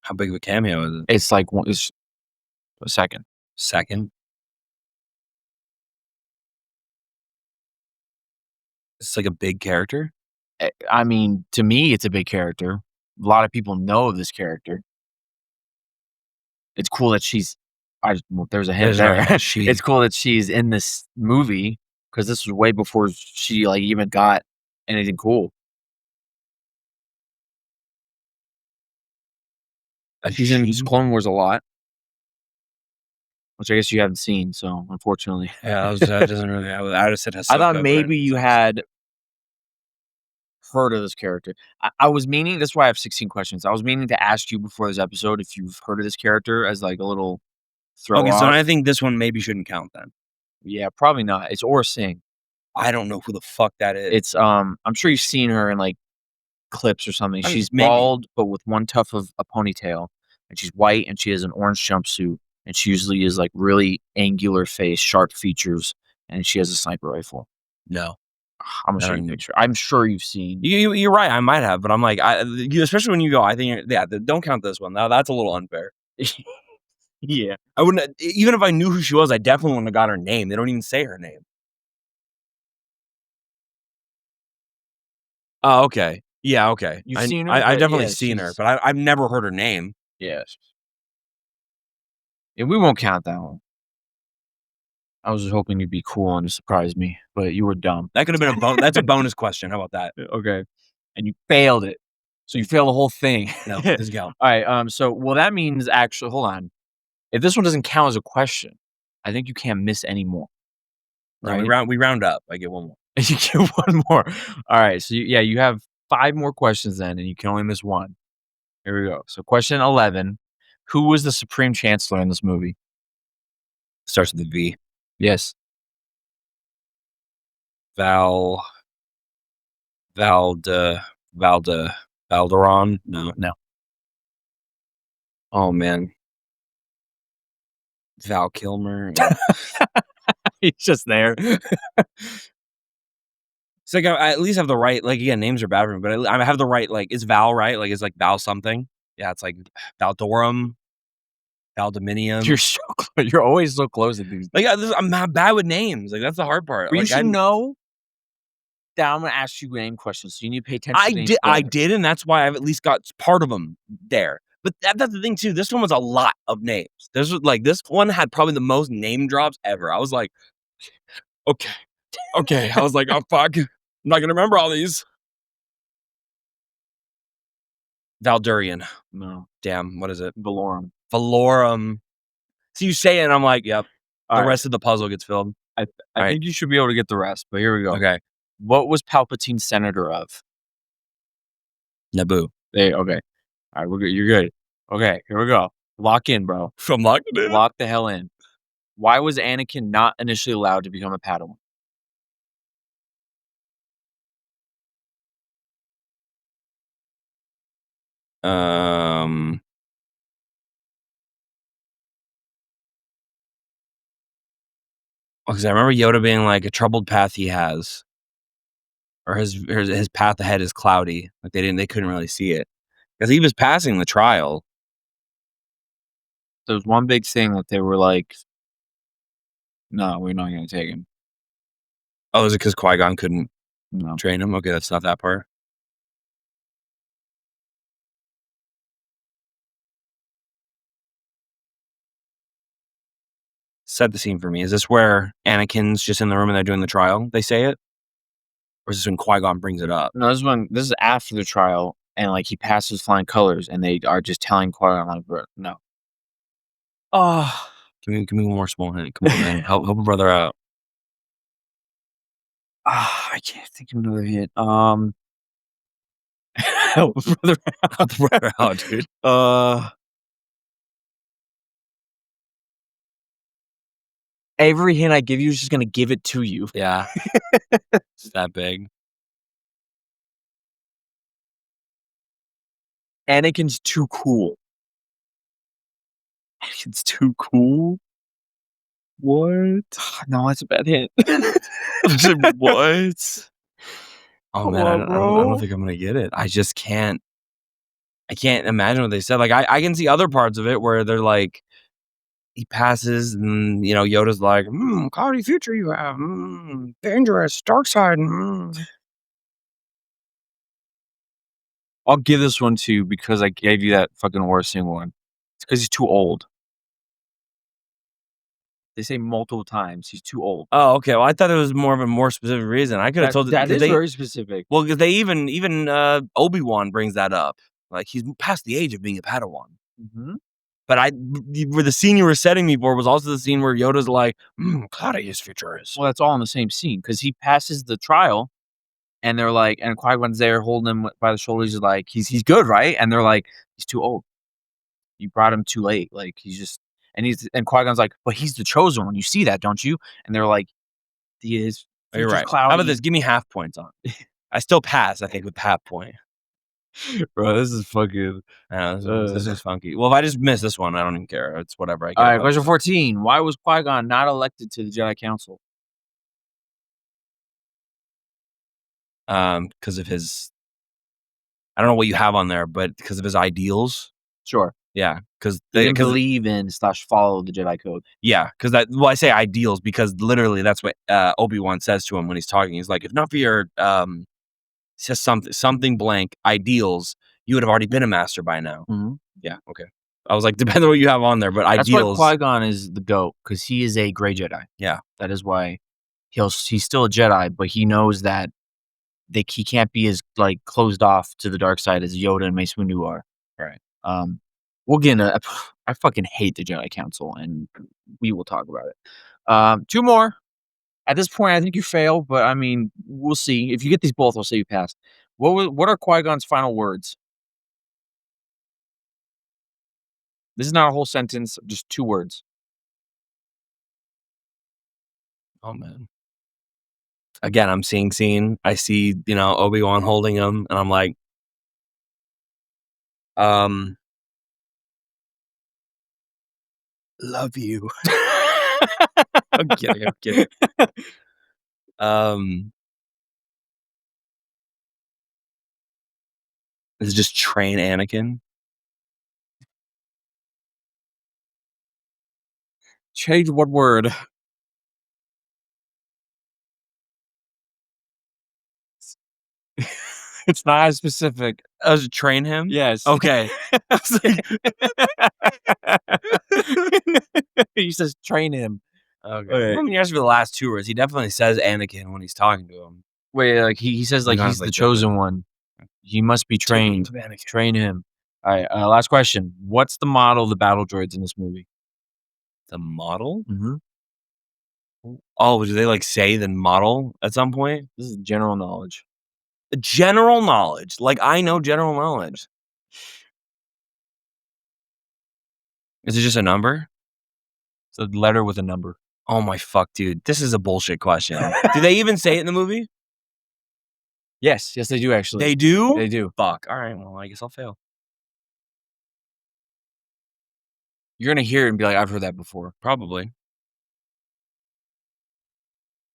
How big of a cameo is it? It's like it's a second. Second? It's like a big character? I mean, to me, it's a big character. A lot of people know this character. It's cool that well, there's a hint There's no there. she. It's cool that she's in this movie because this was way before she like even got anything cool. She's in She? Clone Wars a lot, which I guess you haven't seen. So unfortunately, Yeah, that doesn't really I would have said I thought Ahsoka, but maybe you had heard of this character. I was meaning. That's why I have 16 questions. I was meaning to ask you before this episode if you've heard of this character as like a little throw okay, so off. I think this one maybe shouldn't count then. Yeah, probably not. It's Aura Singh. I don't know who the fuck that is. It's I'm sure you've seen her in like clips or something. I mean, She's maybe. bald, but with one tuft of a ponytail, and she's white, and she has an orange jumpsuit, and she usually is like really angular face, sharp features, and she has a sniper rifle. No. I'm gonna I show you a don't picture. I'm sure you've seen. You're right, I might have, but I'm like, especially when you go, I think yeah, don't count this one. Now that's a little unfair. Yeah, I wouldn't even if I knew who she was, I definitely wouldn't have got her name. They don't even say her name. Oh, okay. Yeah, okay. you've seen her, I've but definitely yeah, seen her, but I've never heard her name. yes. Yeah, we won't count that one. I was just hoping you'd be cool and surprise me, but you were dumb. That could have been that's a bonus question. How about that? Okay, and you failed it. So you failed the whole thing. No, All let's go. right. So well, that means actually, hold on. If this one doesn't count as a question, I think you can't miss any more. No, Right? we round up. I get one more. You get one more. All right. So you have 5 more questions then, and you can only miss one. Here we go. So question 11: Who was the Supreme Chancellor in this movie? Starts with a V. Yes. Val Valde Valde Valderon? No. No. Oh man. Val Kilmer. He's just there. It's like I at least have the right, like, again, names are bad for me, but I have the right, like, is Val right? Like, is like Val something? Yeah, it's like Valdorum, Valdominium. You're always so close to these. Like, I'm not bad with names. Like, that's the hard part. But you Like, should know that I'm gonna ask you name questions, so you need to pay attention to names I better. did, and that's why I've at least got part of them there. But that's the thing too. This one was a lot of names. This one had probably the most name drops ever. I was like, okay. Okay, I was like, "Oh, fuck. I'm not gonna remember all these." Valdurian. No. Damn, what is it? Valorum. Valorum. So you say it, and I'm like, "Yep." The Alright. rest of the puzzle gets filled. I Alright, think you should be able to get the rest, but here we go. okay. What was Palpatine senator of? Naboo. Okay. Alright, we're good. You're good. Okay, here we go. Lock in, bro. From locking in? Lock the hell in. Why was Anakin not initially allowed to become a Padawan? Um, because I remember Yoda being like, "A troubled path he has," or his path ahead is cloudy. Like they couldn't really see it because he was passing the trial. There was one big thing that they were like, "No, we're not gonna take him." Oh, is it because Qui-Gon couldn't No. train him? Okay, that's not that part. Set the scene for me. Is this where Anakin's just in the room and they're doing the trial? They say it, or is this when Qui-Gon brings it up? No, this is after the trial, and, like, he passes flying colors, and they are just telling Qui-Gon, like, "Bro, no." Oh. Give me one more small hint. Come on, man. Help a brother out. I can't think of another hit. Help a brother Help a brother out, dude. uh, every hint I give you is just gonna give it to you. Yeah, it's that big. Anakin's too cool. Anakin's too cool? What? No, that's a bad hint. I said, "What?" Oh Come man, on, I don't bro. think I'm gonna get it. I just can't. I can't imagine what they said. Like I can see other parts of it where they're like, he passes, and Yoda's like, cloudy future you have, dangerous, dark side. I'll give this one to you because I gave you that fucking horsing one. It's because he's too old. They say multiple times he's too old. Oh, okay. Well, I thought it was more of a more specific reason. I could have told it That because is very specific. because they even Obi-Wan brings that up. Like he's past the age of being a Padawan. Mhm. But where the scene you were setting me for was also the scene where Yoda's like, cloudy his future is. Well, that's all in the same scene because he passes the trial, and they're like, and Qui-Gon's there holding him by the shoulders, he's like, "He's good, right?" And they're like, "He's too old. You brought him too late. Like he's just." And Qui-Gon's like, "But he's the chosen one. You see that, don't you?" And they're like, "His Oh, you're future's right. How about cloudy." this? Give me half points on it. I still pass, I think, with half point. Bro, this is fucking. I know, this is funky. Well, if I just miss this one, I don't even care. It's whatever. I All get a right, bunch question of them. 14. Why was Qui-Gon not elected to the Jedi Council? Because of his, I don't know what you have on there, but because of his ideals. Sure. Yeah, He didn't believe in / follow the Jedi Code. because that. Well, I say ideals because literally that's what Obi-Wan says to him when he's talking. He's like, if not for your says something blank ideals, you would have already been a master by now. Mhm. Yeah, okay. I was like, depending on what you have on there, but That's why ideals. Qui-Gon is the GOAT, because he is a gray Jedi. Yeah, That is why he's still a Jedi, but he knows that he can't be as, like, closed off to the dark side as Yoda and Mace Windu are. right. We'll get into I fucking hate the Jedi Council, and we will talk about it. 2 more. At this point, I think you fail, but, I mean, we'll see. If you get these both, I'll say you passed. What are Qui-Gon's final words? This is not a whole sentence, just 2 words. Oh man. Again, I'm seeing scene. I see, Obi-Wan holding him, and I'm like, um, love you. I'm kidding. I'm kidding. Um, is it just train Anakin? Change what word? It's not as specific. Oh, is it train him? Yes. Okay. I was like, He says, "Train him." Okay. Well, I mean, you asked for the last 2 words. He definitely says Anakin when he's talking to him. Wait, like, he says, You like, don't have he's to, the like, jump chosen in. one. He must be Typical trained. of Anakin. Train him. Alright, last question. What's the model of the battle droids in this movie? The model? Mhm. Oh, do they, like, say the model at some point? This is general knowledge. General knowledge. Like, I know general knowledge. Is it just a number? It's a letter with a number. Oh my fuck, dude. This is a bullshit question. Do they even say it in the movie? Yes, they do actually. They do? They do. Fuck. Alright, well, I guess I'll fail. You're gonna hear it and be like, "I've heard that before." Probably.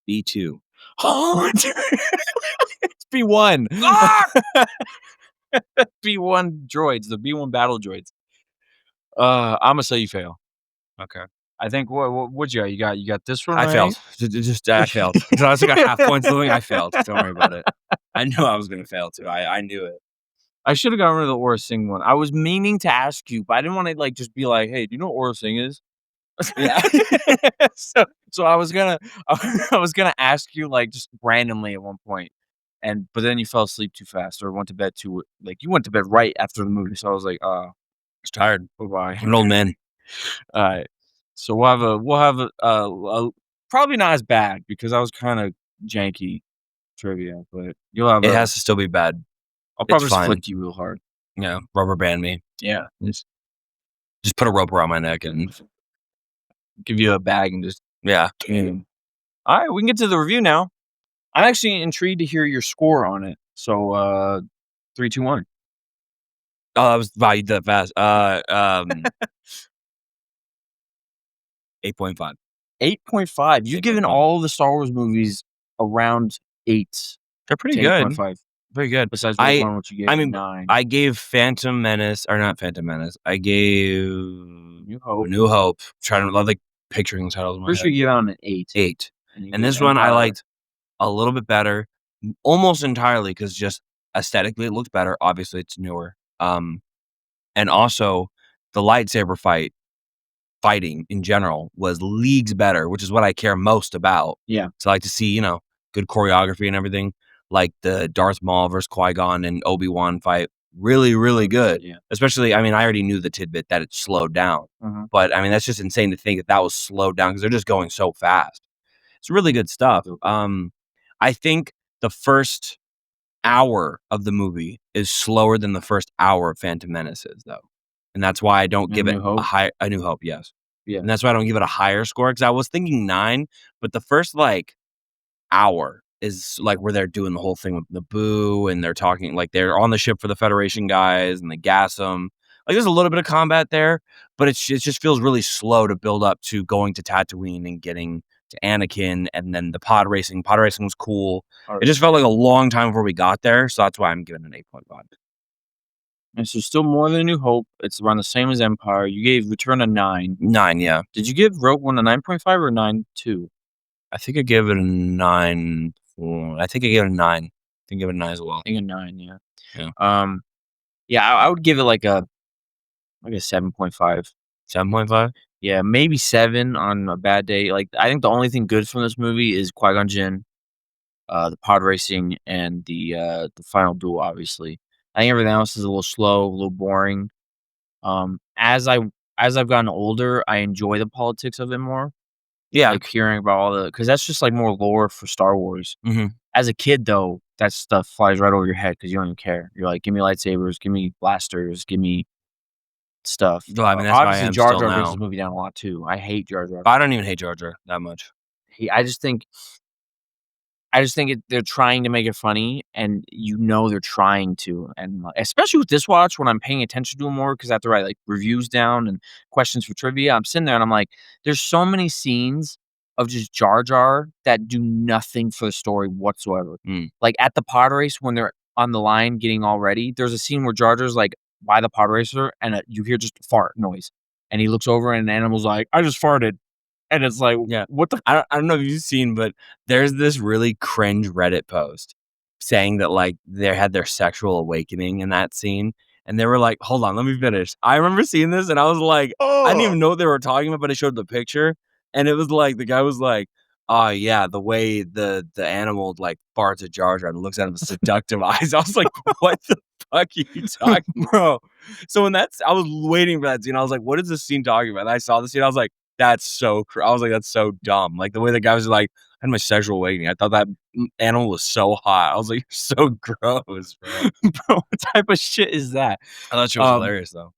B2. Oh, it's B1. Fuck! B1 droids, the B1 battle droids. Imma say you fail. Okay. I think what'd you got? You got this one I right? failed. Just I failed. So I was like a half points losing. I failed. Don't worry about it. I knew I was gonna fail too. I knew it. I should have gotten rid of the Aura Singh one. I was meaning to ask you, but I didn't wanna, like, just be like, "Hey, do you know what Aura Singh is?" Yeah. So I was gonna I was gonna ask you, like, just randomly at one point, but then you fell asleep too fast or went to bed too like, you went to bed right after the movie, so I was like, Just tired. bye-bye." I'm an old man. Alright. So we'll have a probably not as bad because I was kinda janky trivia, but you'll have It a has to still be bad. I'll It's probably just fine. flick you real hard. Yeah. Rubber band me. Yeah. Just put a rope around my neck and Give you a bag and just yeah. Alright, we can get to the review now. I'm actually intrigued to hear your score on it. So, 3, 2, 1. Oh, that was wow, you did that fast. 8.5. 8.5. You've given 8.5. all the Star Wars movies around 8 They're pretty to good. 8.5, Pretty good. besides Rogue One, which you gave I mean, 9. I gave Phantom Menace or not Phantom Menace. I gave New Hope. New Hope. Trying to like picturing the titles in my Pretty sure head. you gave out an 8. 8. And you And gave this one I Empire liked a little bit better, almost entirely because just aesthetically it looked better. Obviously, it's newer. And also the lightsaber fighting in general was leagues better, which is what I care most about. Yeah. So I like to see, good choreography and everything. Like the Darth Maul versus Qui-Gon and Obi-Wan fight. Really, really good. Yeah. Especially, I mean, I already knew the tidbit that it slowed down. Mhm. But I mean, that's just insane to think that that was slowed down because they're just going so fast. It's really good stuff. I think the first hour of the movie is slower than the first hour of Phantom Menace is, though. And that's why I don't And give it New Hope? A New Hope, yes. Yeah. And that's why I don't give it a higher score because I was thinking 9, but the first, hour is, where they're doing the whole thing with Naboo and they're talking like, they're on the ship for the Federation guys and they gas them. Like, there's a little bit of combat there, but it just feels really slow to build up to going to Tatooine and getting to Anakin and then the pod racing. Pod racing was cool. It just felt like a long time before we got there, so that's why I'm giving it an 8.5. And so still more than A New Hope. It's around the same as Empire. You gave Return a 9. 9, yeah. Did you give Rogue One a 9.5 or 9.2? I think I gave it a 9. I think I gave it a 9. I think I gave it a 9 as well. I think a 9, yeah. Yeah. Yeah, I would give it like a 7.5. 7.5? Yeah, maybe 7 on a bad day. Like, I think the only thing good from this movie is Qui-Gon Jinn, the pod racing, and the final duel, obviously. I think everything else is a little slow, a little boring. As I've gotten older, I enjoy the politics of it more. Yeah. Like hearing about all because that's just like more lore for Star Wars. Mhm. As a kid, though, that stuff flies right over your head because you don't even care. You're like, give me lightsabers, give me blasters, give me stuff. Well, I mean, that's how I Obviously, am Jar still Jar brings now. this movie down a lot too. I hate Jar Jar. I don't even hate Jar Jar that much. I just think they're trying to make it funny, and they're trying to, and especially with this watch when I'm paying attention to it more because I have to write like reviews down and questions for trivia. I'm sitting there and I'm like, there's so many scenes of just Jar Jar that do nothing for the story whatsoever. Mm. Like at the pod race when they're on the line getting all ready, there's a scene where Jar Jar's like by the pod racer and you hear just a fart noise, and he looks over and the animal's like, I just farted. And it's like, Yeah. what the I don't know if you've seen, but there's this really cringe Reddit post saying that, they had their sexual awakening in that scene, and they were like, "Hold on, let me finish." I remember seeing this, and I was like, I didn't even know what they were talking about, but it showed the picture. And it was like the guy was like, "Oh, yeah, the way the animal, like, farts at Jar Jar and looks at him with seductive eyes." I was like, "What the fuck are you talking?" Bro. So when that's I was waiting for that scene, I was like, "What is this scene talking about?" And I saw the scene, I was like, "That's so I was like, "That's so dumb." Like, the way the guy was like, I had my sexual awakening. I thought that animal was so hot. I was like, "You're so gross, bro." Bro, what type of shit is that? I thought she was Um, hilarious, though.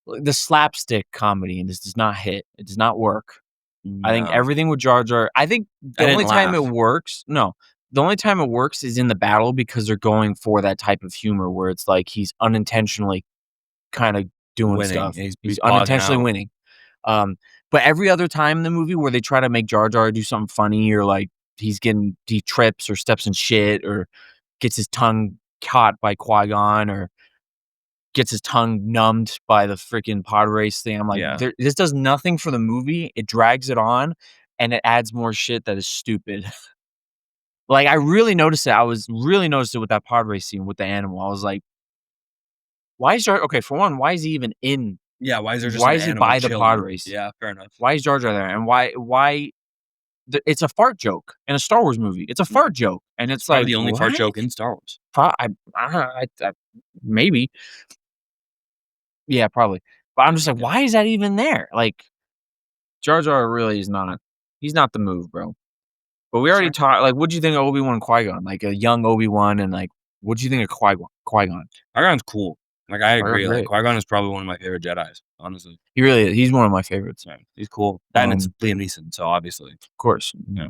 the slapstick comedy in this does not hit. It does not work. I think No. everything with Jar Jar I think I the only didn't time it laugh. works no, the only time it works is in the battle because they're going for that type of humor where it's like he's unintentionally kinda doing Winning, stuff. and he's He's bugging unintentionally out. winning. Um, but every other time in the movie where they try to make Jar Jar do something funny or, like, he trips or steps in shit or gets his tongue caught by Qui-Gon or gets his tongue numbed by the freaking pod race thing, I'm like, Yeah. this does nothing for the movie, it drags it on, and it adds more shit that is stupid. Like, I really noticed it, I was really noticed it with that pod race scene with the animal, I was like, "Why is Jar" okay, for one, why is he even in Yeah, why is there just why an is he animal by the pod chilling? race? Yeah, fair enough. Why is Jar Jar there? And why it's a fart joke in a Star Wars movie. It's a Mm, fart joke, and it's it's probably like, the only fart "What?" joke in Star Wars. I maybe. Yeah, probably. But I'm just like, Yeah. "Why is that even there?" Like, Jar Jar really is not he's not the move, bro. But we already Sure. talked like, what'd you think of Obi-Wan and Qui-Gon? Like, a young Obi-Wan and, like, what'd you think of Qui-Gon? Qui-Gon's cool. Like, I Qui-Gon's agree, like, great. Qui-Gon is probably one of my favorite Jedis, honestly. He really is. He's one of my favorites. Yeah, he's cool. And it's Of Liam Neeson, so obviously, course. yeah.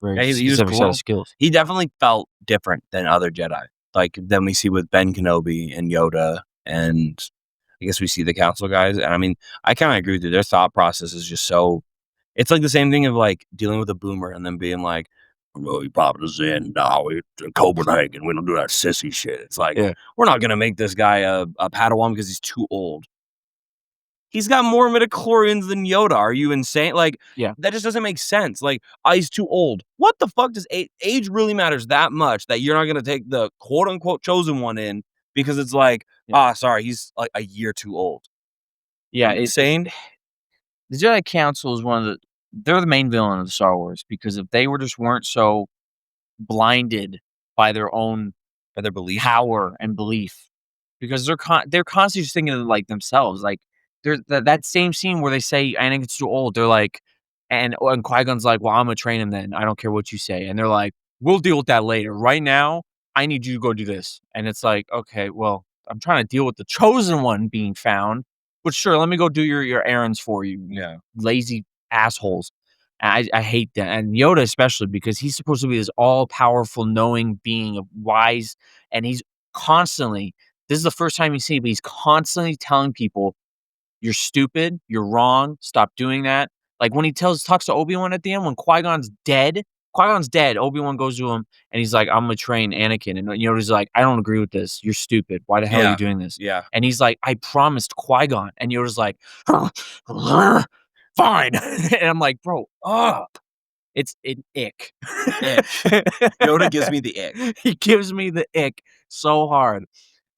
Very Yeah, he was specific set of cool. skills. He definitely felt different than other Jedi, like, than we see with Ben Kenobi and Yoda, and I guess we see the Council guys, and I mean, I kinda agree with you, their thought process is just so it's like the same thing of, like, dealing with a boomer and then being like, "Well, he popped us in, now we in Copenhagen, we don't do that sissy shit." It's like, Yeah. we're not gonna make this guy a Padawan because he's too old. He's got more midichlorians than Yoda. Are you insane? Like, Yeah. that just doesn't make sense. Like, he's too old. What the fuck does age really matters that much that you're not gonna take the quote unquote chosen one in because it's like, Yeah. ah, sorry, he's like a year too old. Are Yeah, you insane? the Jedi Council is one of the they're the main villain of the Star Wars because if they were just weren't so blinded by their own By their belief? power and belief, because they're constantly just thinking of, like, themselves, like, there's that same scene where they say Anakin's too old, they're like and Qui-Gon's like, "Well, Imma train him then, I don't care what you say," and they're like, "We'll deal with that later. Right now, I need you to go do this," and it's like, "Okay, well, I'm trying to deal with the chosen one being found, but sure, let me go do your errands for you, you Yeah. lazy assholes." I hate that, and Yoda especially because he's supposed to be this all-powerful, knowing being of wise, and he's constantly this is the first time you see it, but he's constantly telling people, "You're stupid, you're wrong, stop doing that." Like, when he talks to Obi-Wan at the end, when Qui-Gon's dead, Obi-Wan goes to him, and he's like, "Imma train Anakin," and Yoda's like, "I don't agree with this, you're stupid, why the hell are you Yeah. doing this?" Yeah. And he's like, "I promised Qui-Gon," and Yoda's like, "Fine," and I'm like, "Bro, ugh." It's an ick. Ick. Yoda gives me the ick. He gives me the ick so hard.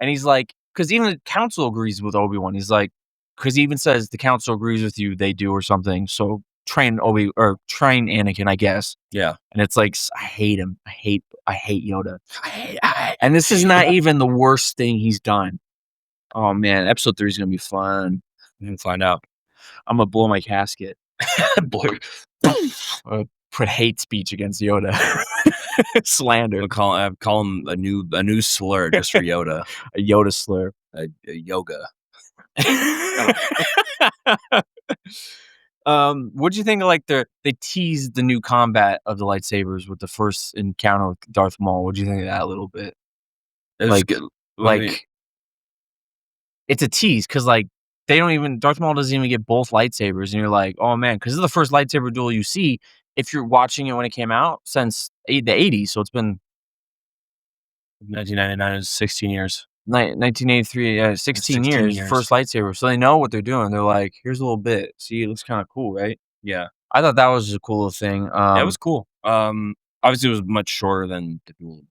And he's like, because even the council agrees with Obi-Wan. He's like, because he even says the council agrees with you, they do or something. So train Anakin, I guess. Yeah. And it's like, I hate him. I hate Yoda. I And this is not even the worst thing he's done. Oh man, episode 3 is gonna be fun. can find out. I'm gonna blow my casket. Boy, Put hate speech against Yoda. Slander. we'll call him a new slur just for Yoda. A Yoda slur. A yoga. What'd you think of, like, they teased the new combat of the lightsabers with the first encounter with Darth Maul? What'd you think of that a little bit? It was Like good. What do you mean? like, it's a tease because like, they don't even Darth Maul doesn't even get both lightsabers, and you're like, "Oh, man," because this is the first lightsaber duel you see if you're watching it when it came out since the '80s, so it's been 1999 is 16 years. 1983, 16 16 years, first years. lightsaber, so they know what they're doing. They're like, "Here's a little bit. See, it looks kinda cool, right?" Yeah. I thought that was a cool little thing. Yeah, it was cool. Obviously, it was much shorter than the Duel of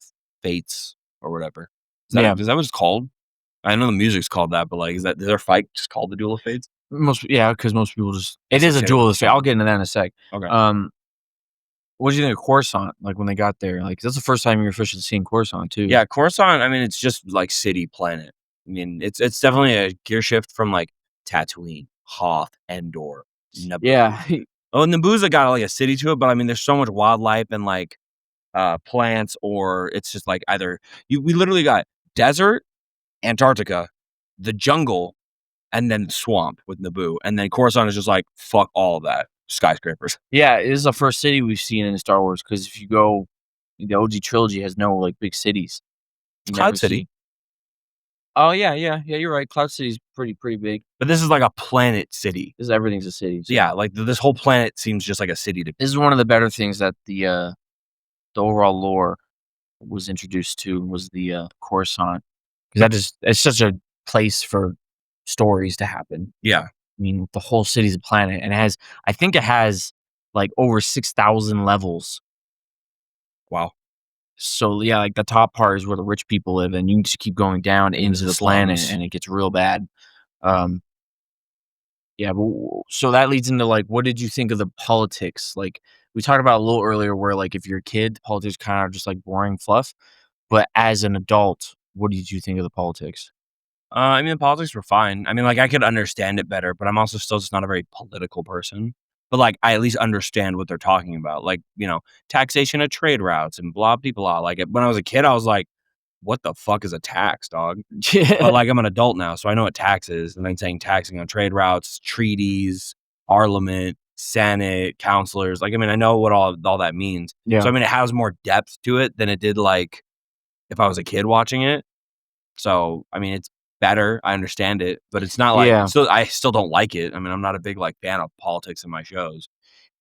Fates or whatever. Yeah. Is that what it's called? I know the music's called that, but, like, is their fight just called the Duel of Fates? because most people just it is a associate it with the duelist. I'll sun. get into that in a sec. Okay. Um, what did you think of Coruscant? Like when they got there, like that's the first time you're officially seeing Coruscant too. Yeah, Coruscant, I mean, it's just like city planet. I mean, it's definitely a gear shift from like Tatooine, Hoth, Endor, Naboo. Yeah, Oh, Naboo's got like a city to it, but I mean, there's so much wildlife and like plants, or it's just like either we literally got desert, Antarctica, the jungle, and then swamp with Naboo, and then Coruscant is just like fuck all of that skyscrapers. yeah. It is the first city we've seen in Star Wars because if you go, the OG trilogy has no like big cities. You never Cloud City, see. Oh yeah. You're right. Cloud City's pretty big. but this is like a planet city. This everything's a city. So yeah, like this whole planet seems just like a city to. This is one of the better things that the overall lore was introduced to was the Coruscant because that just it's such a place for stories to happen. Yeah, I mean, the whole city's a planet, and it has I think it has like over 6,000 levels. wow. So yeah, like the top part is where the rich people live, and you just keep going down Into into the the planet, slums. and it gets real bad. Um, yeah, but so that leads into like, what did you think of the politics? Like we talked about a little earlier, where like if you're a kid, politics kind of just like boring fluff. But as an adult, what did you think of the politics? I mean, the politics were fine. I mean, like I could understand it better, but I'm also still just not a very political person. But like, I at least understand what they're talking about. Like, taxation of trade routes and blah blah blah. Like when I was a kid, I was like, "What the fuck is a tax, dog?" But Yeah, like, I'm an adult now, so I know what tax is. And then saying taxing on trade routes, treaties, parliament, senate, counselors. Like, I mean, I know what all that means. So yeah, I mean, it has more depth to it than it did like if I was a kid watching it. So, I mean, it's better, I understand it, but it's not like yeah. I still don't like it. I mean, I'm not a big, like, fan of politics in my shows.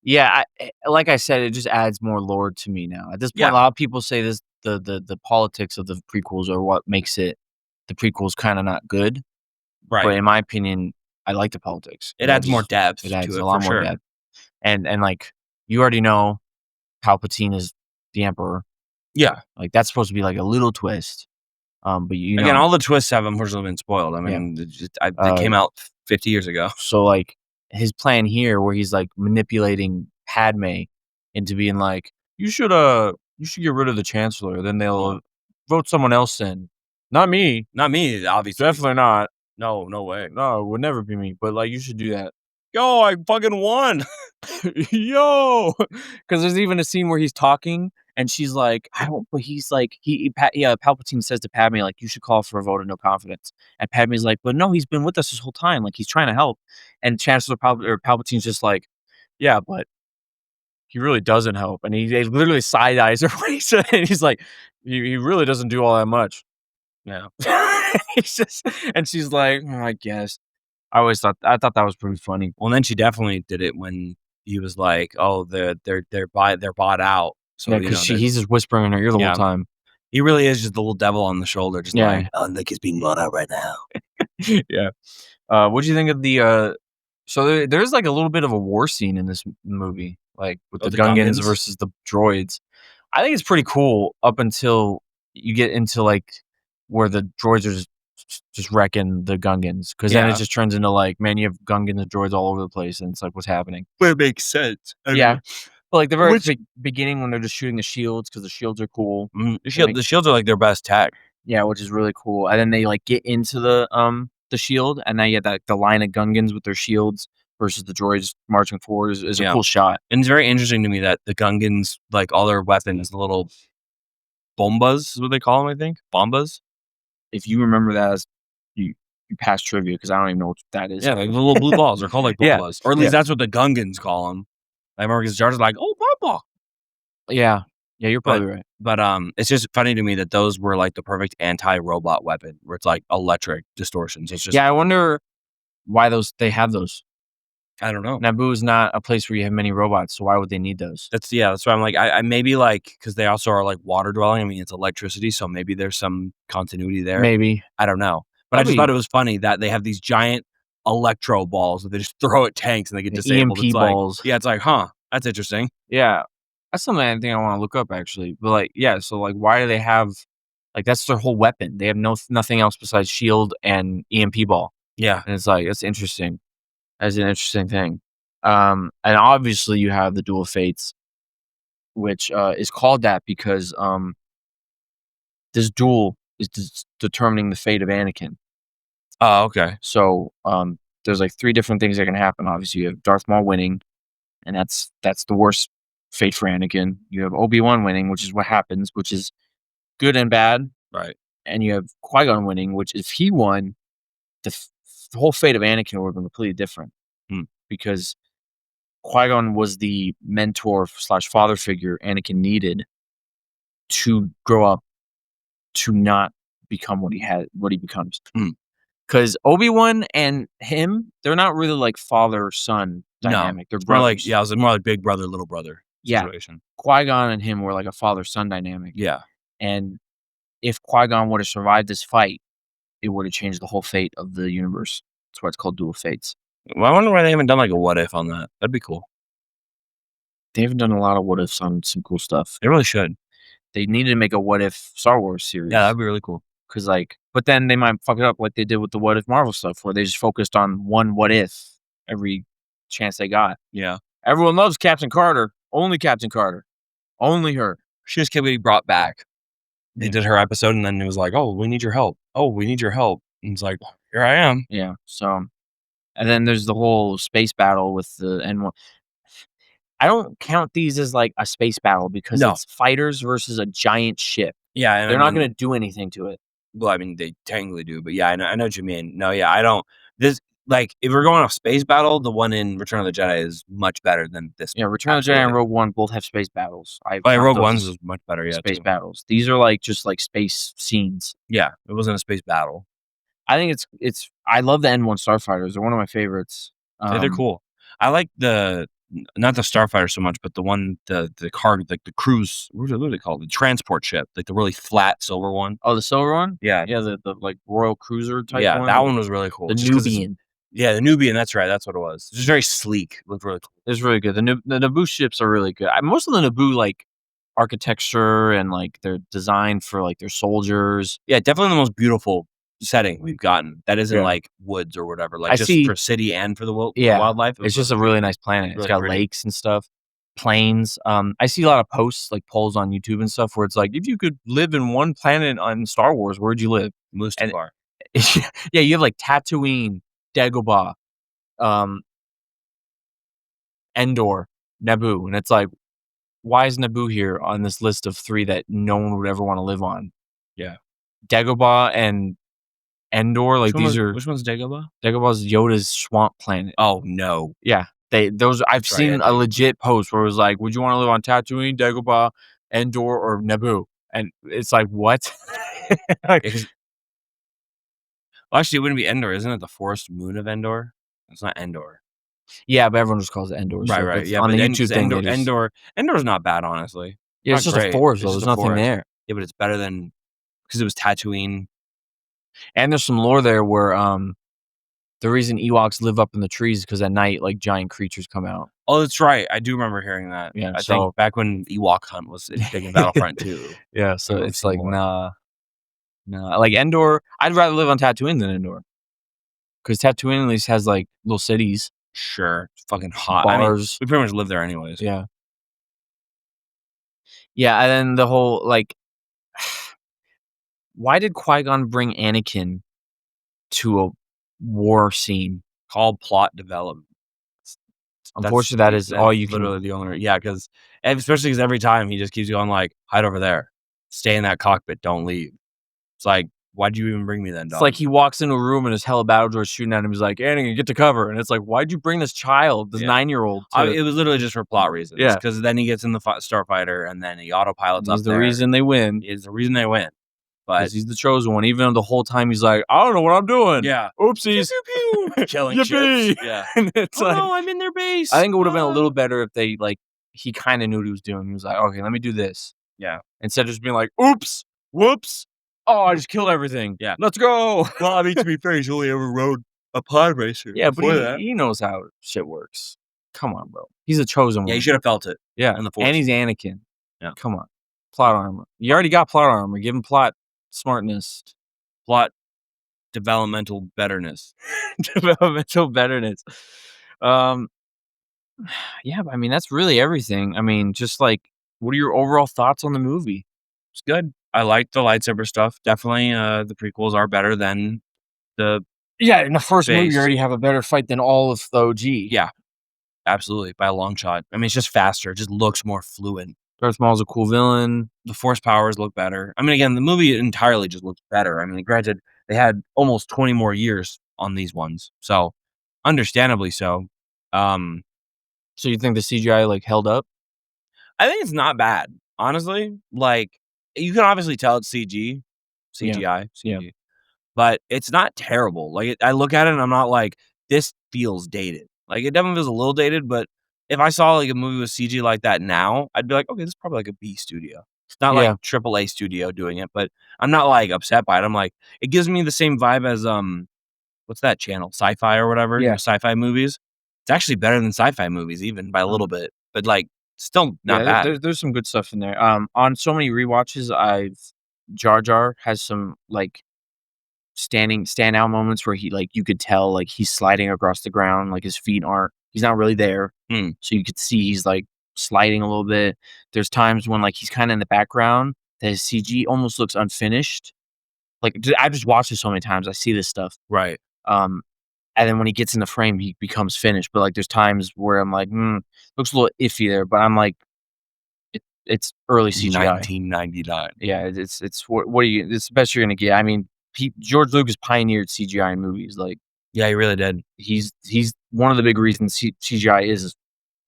Yeah, like I said, it just adds more lore to me now. At this point, a Yeah, lot of people say this the politics of the prequels are what makes it the prequels kinda not good, but right. in my opinion, I like the politics. It adds more It depth to adds a it for lot more sure. depth, and, like, you already know Palpatine is the Emperor, Yeah. like, that's supposed to be, like, a little twist, but, Again, all the twists have unfortunately been spoiled. I yeah, mean, it uh, came out 50 years ago. so, like, his plan here where he's, like, manipulating Padme into being like, you should get rid of the Chancellor, then Yeah. they'll vote someone else in." Not me. Not me, obviously. Definitely not. No, no way. No, it would never be me, but, like, you should do that. Yo, I fucking won. Yo, because there's even a scene where he's talking and she's like, "I don't," but he's like, yeah, Palpatine says to Padme, like, "You should call for a vote of no confidence." And Padme's like, "But no, he's been with us this whole time. Like, he's trying to help." And Palpatine's just like, "Yeah, but he really doesn't help." And he literally side eyes her face, and he's like, he really doesn't do all that much. Yeah. He's just, and she's like, "Oh, I guess." I thought that was pretty funny. Well, then she definitely did it when he was like, "Oh, they're bought out." So, Yeah, because he's just whispering in her ear the whole yeah. time. He really is just the little devil on the shoulder, just Yeah. like, "Oh, Nick is being bought out right now." Yeah. What'd you think of so there's, like, a little bit of a war scene in this movie, like, with Oh, the the Gungans Gungans? versus the droids. I think it's pretty cool up until you get into, like, where the droids are just wrecking the Gungans, because then it Yeah. just turns into, like, man, you have Gungans and droids all over the place, and it's like, "What's happening?" Well, it makes sense. I Yeah. mean, But, like, the very which beginning when they're just shooting the shields because the shields are cool. the shields are like their best tech. Yeah, which is really cool, and then they, like, get into the shield, and now you get that the line of Gungans with their shields versus the droids marching forward is a Yeah. cool shot. And it's very interesting to me that the Gungans, like, all their weapons, the little bombas is what they call them, I think? Bombas? If you remember that as you you passed trivia because I don't even know what that is. Yeah, like the little blue balls. They're called, like, Yeah, bombas, or at yeah, least that's what the Gungans call them. I remember because Jar Jar's like, "Oh, bomba." yeah. Yeah, you're But probably right. it's just funny to me that those were, like, the perfect anti-robot weapon where it's, like, electric distortions. It's just Yeah, I wonder why they have those. I don't know. Naboo is not a place where you have many robots, so why would they need those? That's why I'm like, I maybe, like, because they also are, like, water dwelling. I mean, it's electricity, so maybe there's some continuity there. Maybe. I don't know. But I just thought Probably it was funny that they have these giant electro balls that they just throw at tanks and they get the disabled. EMP It's like balls. yeah, it's like, "Huh, that's interesting." Yeah. That's something I think I wanna look up actually, but, like, yeah, so, like, why do they have like, that's their whole weapon. They have nothing else besides shield and EMP ball, Yeah. and it's like, that's interesting. as an interesting thing. And obviously you have the Duel of Fates, which is called that because this duel is determining the fate of Anakin. Oh, okay. So there's like three different things that can happen. Obviously, you have Darth Maul winning, and that's the worst fate for Anakin. You have Obi-Wan winning, which is what happens, which is good and bad. Right. And you have Qui-Gon winning, which if he won, the whole fate of Anakin would have been completely different Hmm. because Qui-Gon was the mentor slash father figure Anakin needed to grow up to not become what he becomes. Hmm. Because Obi-Wan and him, they're not really like father-son No. dynamic. They're It's more like brothers. yeah, it was more like big brother, little brother Yeah. situation. Qui-Gon and him were like a father-son dynamic. Yeah. And if Qui-Gon would have survived this fight, it would have changed the whole fate of the universe. That's why it's called Duel of Fates. Well, I wonder why they haven't done like a what if on that. That'd be cool. They haven't done a lot of what ifs on some cool stuff. They really should. They needed to make a what if Star Wars series. Yeah, that'd be really cool. Cause like, but then they might fuck it up like they did with the what if Marvel stuff, where they just focused on one what if every chance they got. Yeah. Everyone loves Captain Carter. Only Captain Carter. Only her. She just kept getting brought back. They Yeah. did her episode and then it was like, oh, we need your help. Oh, we need your help. And it's like, here I am. Yeah. So, and then there's the whole space battle with the N1. I don't count these as like a space battle because No. it's fighters versus a giant ship. Yeah. And They're I not mean, going to do anything to it. well, I mean, they technically do, but yeah, I know what you mean. No, yeah, I don't. This like if we're going off space battle, the one in Return of the Jedi is much better than this. Yeah, Return of the Jedi and Absolutely. Rogue One both have space battles. I Oh, yeah, count Rogue those One's as is much better. Yeah, space too. battles. These are like just like space scenes. Yeah, it wasn't a space battle. I think it's. I love the N1 Starfighters. They're one of my favorites. Yeah, they're cool. I like not the starfighter so much, but the one the car like the cruise. What are they called? The transport ship, like the really flat silver one. Oh, the silver one? Yeah, Yeah, the like royal cruiser type yeah, one. that one was really cool. The just 'cause Nubian. Yeah, the Nubian. That's right. That's what it was. It's just very sleek. Looked really cool. It's really good. The Naboo ships are really good. Most of the Naboo like architecture and like their design for like their soldiers. Yeah, definitely the most beautiful setting we've gotten. That isn't Yeah. like woods or whatever. Like I just see- for city and for the Yeah, wildlife. It was it's just a really really nice planet. It's really got pretty. lakes and stuff, plains. I see a lot of posts like polls on YouTube and stuff where it's like, if you could live in one planet on Star Wars, where'd you live? And- Mustafar. Yeah, you have like Tatooine, Dagobah, Endor, Naboo, and it's like, why is Naboo here on this list of 3 that no one would ever want to live on? Yeah. Dagobah and Endor, like Which these one's Dagobah? Dagobah's Yoda's swamp planet. Oh no. Yeah, I've That's right, seen yeah, a legit post where it was like, would you want to live on Tatooine, Dagobah, Endor, or Naboo? And it's like, what? Like, Well, actually, it wouldn't be Endor, isn't it? The forest moon of Endor. It's not Endor. yeah, but everyone just calls it Endor. So Right. that's Yeah, on but the then YouTube 'cause thing. Endor's not bad, honestly. Yeah, it's Not just a great. forest It's though. just There's a nothing forest. there. Yeah, but it's better than because it was Tatooine. And there's some lore there where the reason Ewoks live up in the trees is because at night, like giant creatures come out. Oh, that's right. I do remember hearing that. Yeah, I so- think back when Ewok Hunt was big in Battlefront 2. Yeah, so Remember it's some like, lore. nah. Like Endor, I'd rather live on Tatooine than Endor. Because Tatooine at least has like little cities, Sure. It's fucking hot. I mean, bars. we pretty much live there anyways. Yeah. Yeah, and then the whole like, why did Qui-Gon bring Anakin to a war scene? Called plot development. Unfortunately, that is all you can. Literally the only yeah, because especially because every time he just keeps going like, hide over there, stay in that cockpit, don't leave. It's like, why'd you even bring me then, dog? It's like he walks into a room and his hella battle droids shooting at him. He's like, Anakin, get to cover. And it's like, why'd you bring this child, this Yeah. 9-year-old? It was literally just for plot reasons. Yeah. Because then he gets in the starfighter and then he autopilots up He's the there. reason they win. Is the reason they win. But Because he's the chosen one. Even though the whole time he's like, I don't know what I'm doing. yeah, Oopsies. pew, pew, killing Yippee. ships. Yeah. And it's Oh like, no, I'm in their base. I think it would have been a Ah. little better if they like he kind of knew what he was doing. He was like, okay, let me do this. Yeah. Instead of just being like, oops, whoops. Oh, I just killed everything. Yeah. Let's go. Well, I mean, to be fair, he's only ever rode a pod racer. Yeah, but before he knows how shit works. Come on, bro. He's a chosen one. Yeah, you should have felt it. Yeah. in the Force. And he's Anakin. Yeah. Come on. Plot armor. You already got plot armor. Give him plot smartness. Plot Developmental betterness. Developmental betterness. Um, yeah, but I mean, that's really everything. I mean, just like, what are your overall thoughts on the movie? It's good. I like the lightsaber stuff. Definitely, the prequels are better than the Yeah, in the first movie, you base. already have a better fight than all of the OG. Yeah, absolutely, by a long shot. I mean, it's just faster. It just looks more fluid. Darth Maul's a cool villain. The force powers look better. I mean, again, the movie entirely just looks better. I mean, granted, they had almost 20 more years on these ones, so understandably so. Um, So you think the CGI like held up? I think it's not bad, honestly. Like, you can obviously tell it's CG, Yeah, CGI, yeah, CG, but it's not terrible. Like, I look at it and I'm not like, this feels dated. Like, it definitely feels a little dated, but if I saw like a movie with CG like that now, I'd be like, okay, this is probably like a B studio. It's not like yeah, AAA studio doing it, but I'm not like upset by it. I'm like, it gives me the same vibe as what's that channel? Sci-fi or whatever, yeah. sci-fi movies. It's actually better than sci-fi movies, even by a little bit, but like still not Yeah, bad. there's some good stuff in there. On so many rewatches, Jar Jar has some like standout moments where he like you could tell like he's sliding across the ground, like his feet aren't he's not really there. Hmm. So you could see he's like sliding a little bit. There's times when like he's kind of in the background that his CG almost looks unfinished. Like I've just watched it so many times. I see this stuff. Right. Um, and then when he gets in the frame, he becomes finished. But like there's times where I'm like, looks a little iffy there. But I'm like, it's early CGI. 1999. Yeah, it's what are you? It's the best you're gonna get. I mean, George Lucas pioneered CGI in movies. Like Yeah, he really did. he's one of the big reasons CGI is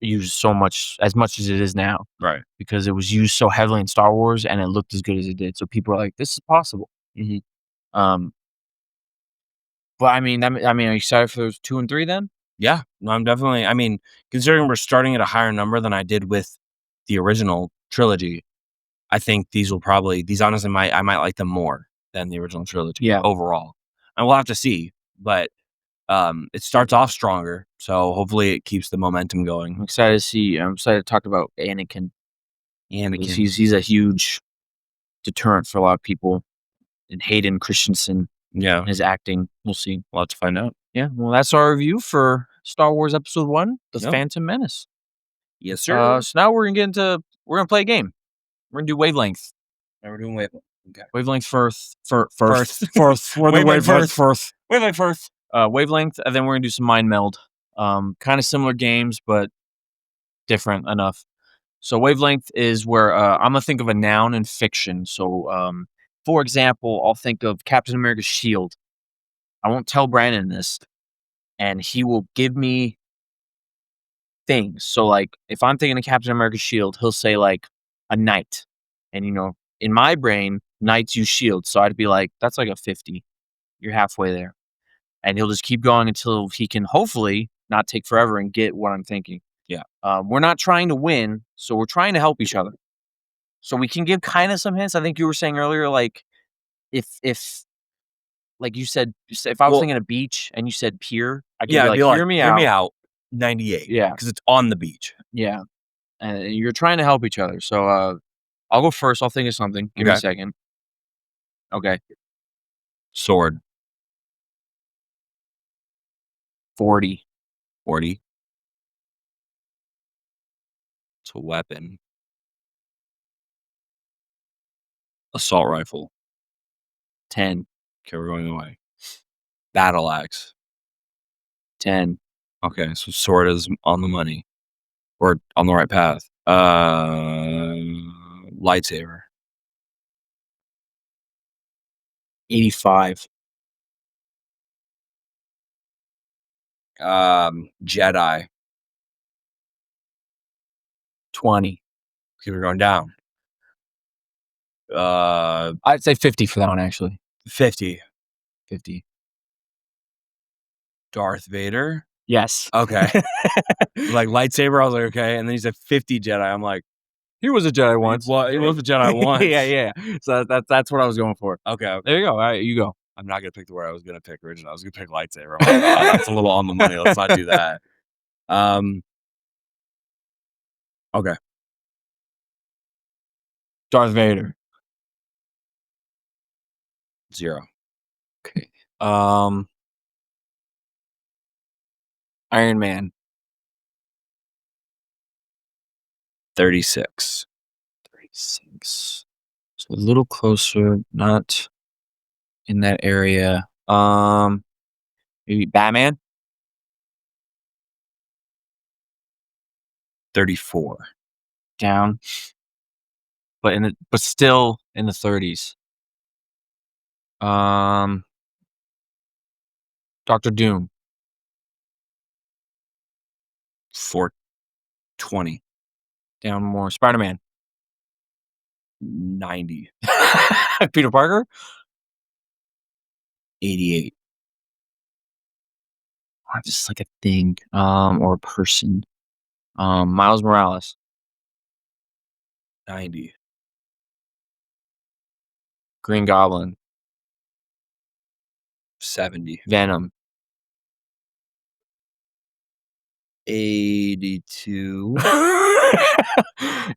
used so much as it is now Right. because it was used so heavily in Star Wars and it looked as good as it did. So people are like, this is possible. Mhm. Um, but I mean, are you excited for those 2 and 3 then? Yeah. No, I'm definitely I mean, considering we're starting at a higher number than I did with the original trilogy, I think these honestly I might like them more than the original trilogy Yeah, overall. And we'll have to see, but, it starts off stronger, so hopefully it keeps the momentum going. I'm excited to see. I'm excited to talk about Anakin because Anakin. he's a huge deterrent for a lot of people. And Hayden Christensen Yeah, and his acting. We'll see. we'll have to find out. Yeah, well, that's our review for Star Wars Episode 1, The Yep. Phantom Menace. Yes, sir. So now we're gonna play a game. We're gonna do wavelength. Now we're doing Wavelength. Okay. Wavelength first. First. First. We're the Wavelength wavelength first. first. Wavelength first. Wavelength, and then we're gonna do some mind meld. Kind of similar games, but different enough. So wavelength is where I'm gonna think of a noun in fiction. So, for example, I'll think of Captain America's shield. I won't tell Brandon this, and he will give me things. So, like, if I'm thinking of Captain America's shield, he'll say like a knight, and in my brain, knights use shields. So I'd be like, that's like a 50. You're halfway there, and he'll just keep going until he can hopefully not take forever and get what I'm thinking. Yeah. We're not trying to win, so we're trying to help each other. So we can give kind of some hints. I think you were saying earlier, like if like if I was Well, thinking a beach and you said pier, I could yeah, be I'd like, be like, hear me "Hear me out. out." 98, Yeah, because it's on the beach. yeah. And you're trying to help each other. So I'll go first. I'll think of something. Give me a Okay. second. Okay. Sword. 40. 40. It's a weapon. Assault rifle. 10. Okay, we're going away. Battle axe. 10. Okay, so sword is on the money. Or on the right path. Lightsaber. 85. Jedi. 20. Okay, we're going down. I'd say 50 for that one, actually. 50. 50. Darth Vader. Yes. Okay. Like lightsaber, I was like, okay. And then he said 50 Jedi. I'm like, He was a Jedi once. he was a Jedi once. yeah. So that's what I was going for. Okay. There you go. All right, you go. I'm not gonna pick the word I was gonna pick originally. I was gonna pick lightsaber. I'm like, that's a little on the money. Let's not do that. Um. Okay. Darth Vader. 0. Okay. Um, Iron Man. 36. 36. So a little closer, not in that area. Maybe Batman? 34. Down, but still in the 30s. Doctor Doom. 420. Down more. Spider-Man. 90. Peter Parker? 88. Just like a thing, or a person. Miles Morales. 90. Green Goblin. 70. Venom. 82.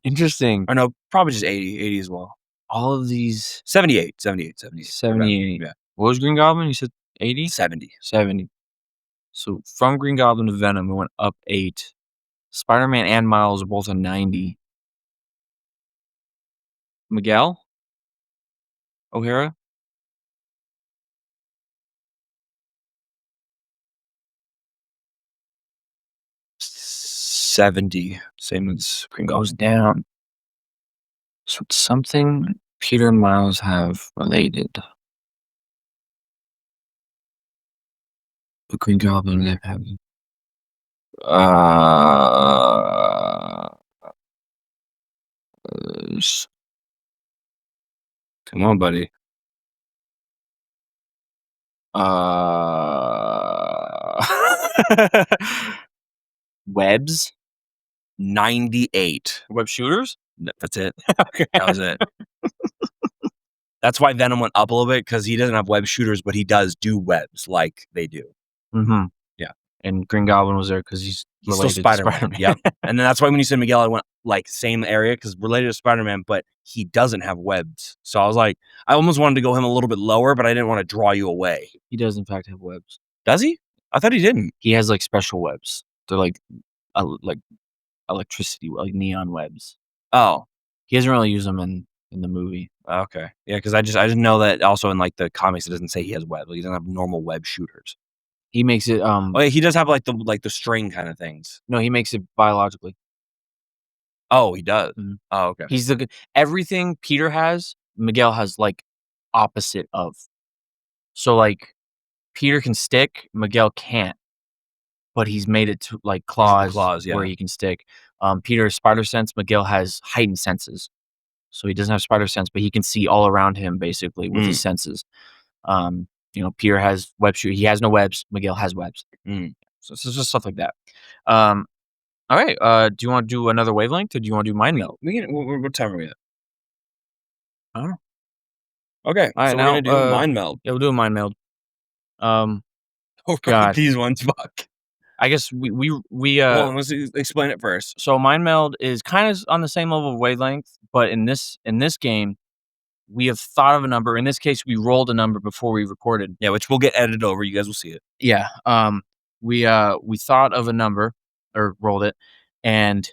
Interesting. Or no, probably just 80. 80 as well. All of these 78. 78. 78. 78. Yeah. What was Green Goblin? You said 80? 70. 70. So from Green Goblin to Venom, it went up 8. Spider-Man and Miles are both on 90. Miguel O'Hara? 70. Same as Green Goes Goblin. down. So it's something Peter and Miles have related. The Green Goblin they have. Uh, Come on, buddy. Webs? 98. Web shooters? That's it. Okay. That was it. That's why Venom went up a little bit because he doesn't have web shooters, but he does do webs like they do. Mhm. Yeah. And Green Goblin was there because he's He's still related to Spider-Man. Spider-Man. Yep. And then that's why when you said Miguel, I went like same area because related to Spider-Man, but he doesn't have webs. So I was like, I almost wanted to go him a little bit lower, but I didn't want to draw you away. He does in fact have webs. Does he? I thought he didn't. He has like special webs. They're like electricity, like neon webs. Oh, He doesn't really use them in the movie. okay. Yeah, because I didn't know that also in like the comics it doesn't say he has web. He doesn't have normal web shooters. He makes it Oh, yeah, he does have like the string kind of things. no, he makes it biologically. Oh, he does. Mhm. Oh, okay. He's everything Peter has, Miguel has like opposite of. So like Peter can stick, Miguel can't. But he's made it to like claws Yeah. where he can stick. Peter has spider sense, Miguel has heightened senses. So he doesn't have spider sense, but he can see all around him basically with his senses. Peter has web shoot. He has no webs. Miguel has webs. So it's just stuff like that. All right. Do you want to do another wavelength or do you want to do mind meld? We can. What time are we at? I don't know. Okay, All right, so now, we're gonna do mind meld. Yeah, we'll do a mind meld. Oh, God. these ones, fuck. I guess we Well, let's explain it first. so mind meld is kind of on the same level of wavelength, but in this game, we have thought of a number. In this case, we rolled a number before we recorded. Yeah, which will get edited over. You guys will see it. Yeah. We thought of a number or rolled it, and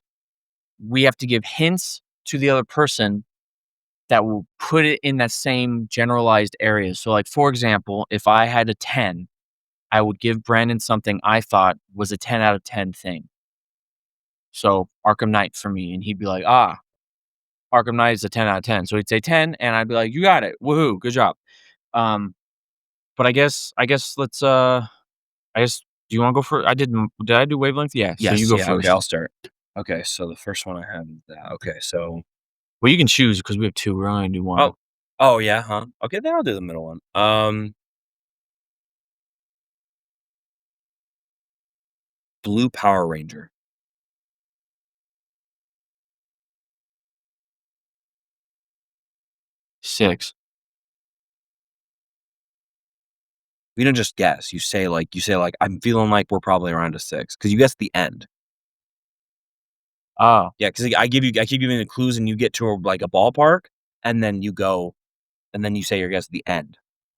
we have to give hints to the other person that will put it in that same generalized area. So, like for example, if I had a 10, I would give Brandon something I thought was a 10 out of 10 thing. So Arkham Knight for me, and he'd be like, Arkham Knight is a 10 out of 10. So he'd say 10, and I'd be like, you got it, woohoo, good job. But I guess let's I guess do you want to go for? Did I do wavelength? Yeah. Yes, So you go yeah, first. okay, I'll start. Okay, so the first one I have is that. Okay, so Well, you can choose because we have two. We're only gonna do one. oh yeah, huh? Okay, then I'll do the middle one. Blue Power Ranger. 6. You don't just guess. You say like I'm feeling like we're probably around a 6 because you guess the end. Oh, Yeah, because I keep giving the clues and you get to like a ballpark and then you go and then you say your guess at the end.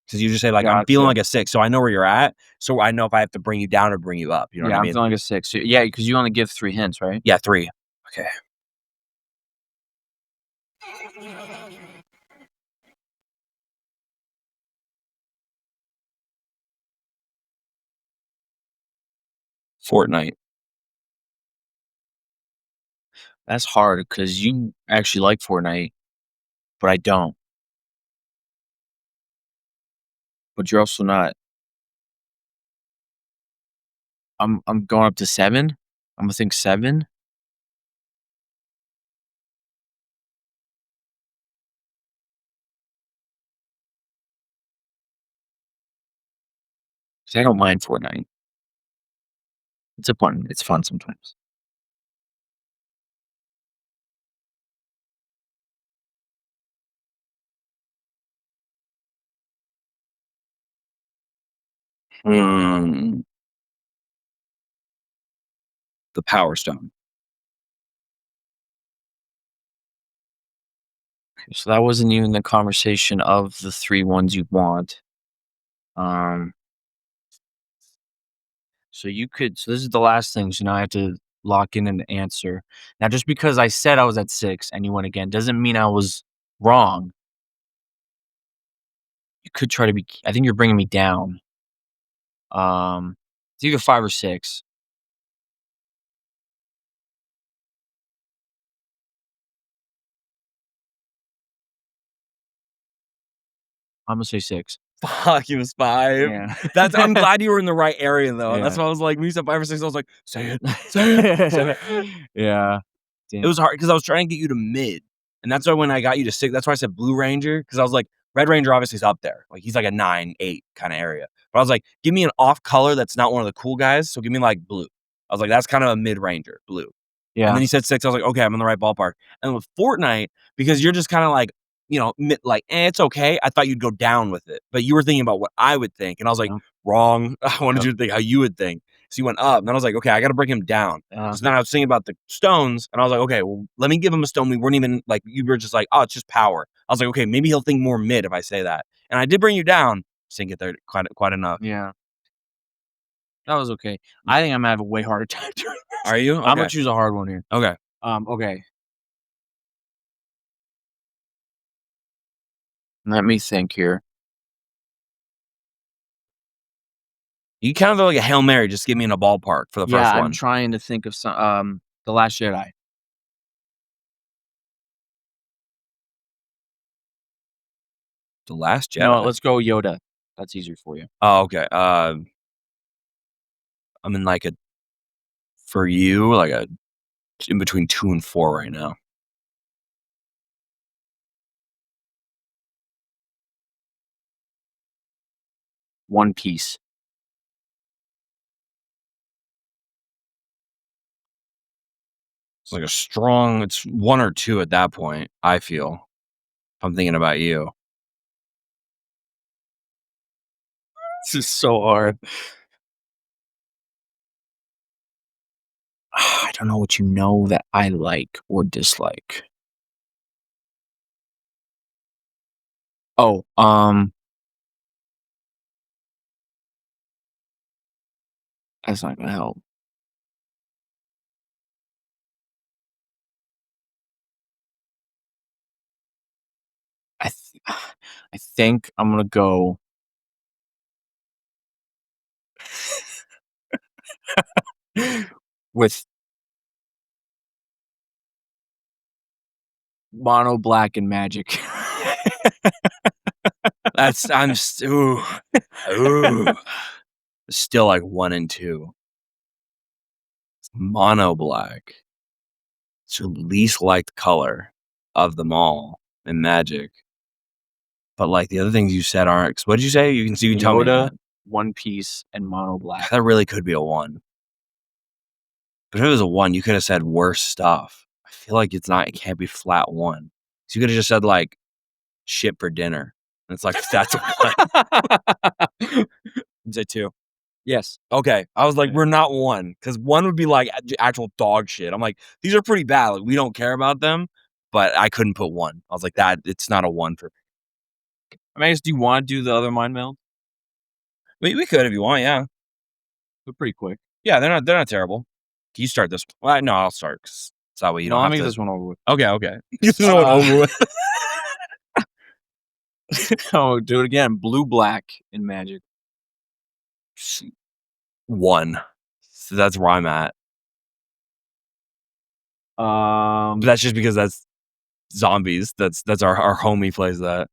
'Cause you just say, like, "I'm feeling Gotcha. like a 6," so I know where you're at, so I know if I have to bring you down or bring you up, you know what Yeah, I I'm mean? feeling like a 6. Yeah, because you only give 3 hints, right? Yeah, 3. Okay. Fortnite. That's hard because you actually like Fortnite, but I don't. But you're also not. I'm going up to 7. Imma think 7. 'Cause I don't mind Fortnite. It's a fun it's fun sometimes. Hmm. The Power Stone. So that wasn't even the conversation of the 3 ones you want. Um, so this is the last thing, so now I have to lock in an answer. Now just because I said I was at 6 and you went again, doesn't mean I was wrong. You could try to be I think you're bringing me down. It's either 5 or 6. Imma say 6. Fuck, it was 5. Yeah. That's I'm glad you were in the right area, though. That's Yeah. why I was like, when you said 5 or 6, I was like, "Say it, say it, say it." Yeah. It Damn. was hard because I was trying to get you to mid, and that's why when I got you to 6, that's why I said Blue Ranger because I was like, Red Ranger obviously is up there. Like, he's like a 9, 8 kinda area. But I was like, "Give me an off color that's not one of the cool guys, so give me, like, blue." I was like, "That's kind of a mid ranger, blue." And Yeah. then he said 6, I was like, "Okay, I'm in the right ballpark." And with Fortnite, because you're just kinda like, mid like, it's okay," I thought you'd go down with it, but you were thinking about what I would think, and I was like, Yep. "Wrong." I wanted Yep. you to think how you would think. So you went up, and then I was like, "Okay, I gotta bring him down." Uh, So then I was thinking about the stones, and I was like, "Okay, well, let me give him a stone." We weren't even like, you were just like, "Oh, it's just power." I was like, "Okay, maybe he'll think more mid if I say that." And I did bring you down, just didn't get there quite enough. yeah. That was okay. I think I'm gonna have a way harder time doing this. Are you? Imma Okay. choose a hard one here. Okay. Okay. Let me think here. You kind of like a Hail Mary, just give me in a ballpark for the Yeah, first I'm one. trying to think of some The Last Jedi. The Last No, Jedi. let's go Yoda. That's easier for you. Oh, okay. I'm in like a for you, like a in between 2 and 4 right now. One Piece. It's like a strong it's 1 or 2 at that point, I feel. If I'm thinking about you. This is so hard. I don't know what you know that I like or dislike. Oh, that's not gonna help. I th I think I'm gonna go with mono black and magic. That's I'm ooh, ooh. Still like 1 and 2. Mono black. It's your least liked color of them all in Magic. But, like, the other things you said aren't what did you say? You can tell me Yoda, again. One Piece, and mono black. That really could be a 1. But if it was a 1, you could have said worse stuff. I feel like it can't be flat 1. So you could have just said, like, "Shit for dinner." And it's like, that's a 1. Is it 2? Yes. Okay. I was like, Yeah. "We're not 1," because 1 would be, like, actual dog shit. I'm like, "These are pretty bad, like, we don't care about them," but I couldn't put 1. I was like, "That it's not a 1 for me." I mean, I guess, do you wanna do the other mind meld? We could if you want, yeah. They're pretty quick. Yeah, they're not terrible. Can you start this? Well, no, I'll start 'cause so that way you No, don't let have me get to. this one over with. Okay, okay. Get this one Uh, over with. oh, do it again. Blue, black, in Magic. 1. So that's where I'm at. But Um, that's just because that's zombies. That's our homie plays that.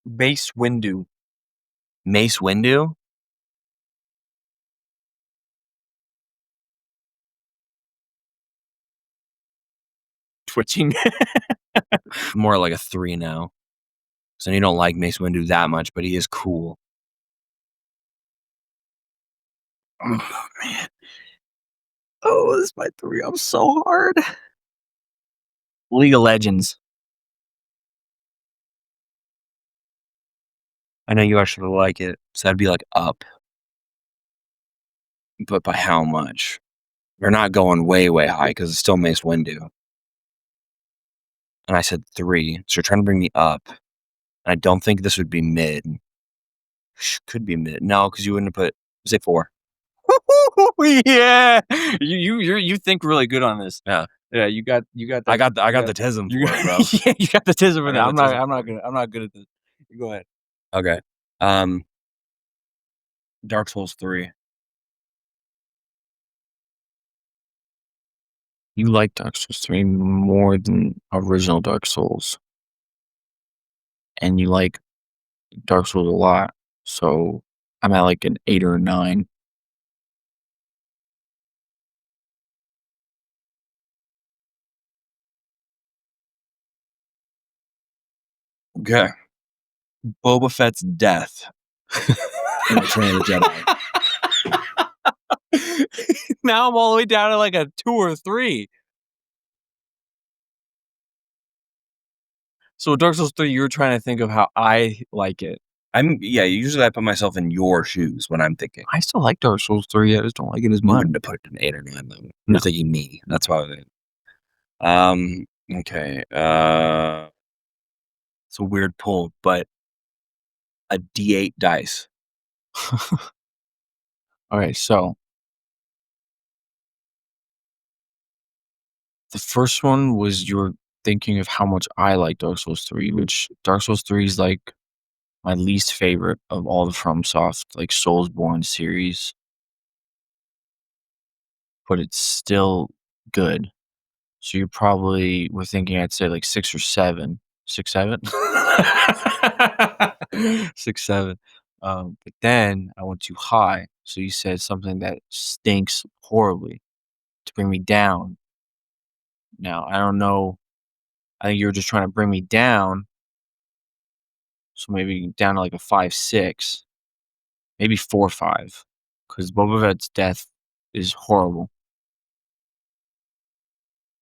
Base Windu. Mace Windu? Twitching. More like a 3 now. So you don't like Mace Windu that much, but he is cool. Oh, man. Oh, this is my 3. I'm so hard. League of Legends. I know you actually like it, so that'd be like up. But by how much? We're not going way, way high because it's still Mace Windu. And I said 3, so you're trying to bring me up. And I don't think this would be mid. Could be mid. No, because you wouldn't have put, say 4. Yeah. You think really good on this. Yeah. Yeah, you got I that. got the tism You for it, got, bro. yeah, you got the tism for I that. got the tism. I'm not good at this. You go ahead. Okay. Dark Souls 3. You like Dark Souls 3 more than original Dark Souls. And you like Dark Souls a lot. So I'm at like an 8 or a 9. Okay. Boba Fett's death in Return of the Jedi. Now I'm all the way down to like a 2 or 3. So Dark Souls 3, you were trying to think of how I like it. Usually I put myself in your shoes when I'm thinking. I still like Dark Souls 3. I just don't like it as You much. wouldn't have put an 8 or 9 though. No. You're thinking me. That's why. Okay. It's a weird pull, but a D8 dice. Alright, so the first one was you're thinking of how much I like Dark Souls 3, which Dark Souls 3 is like my least favorite of all the FromSoft, like Soulsborne series. But it's still good. So you probably were thinking I'd say like 6 or 7. 6, 7? 6, 7. But then I went too high. So you said something that stinks horribly to bring me down. Now, I don't know. I think you were just trying to bring me down. So maybe down to like a 5, 6. Maybe 4, 5. Because Boba Fett's death is horrible.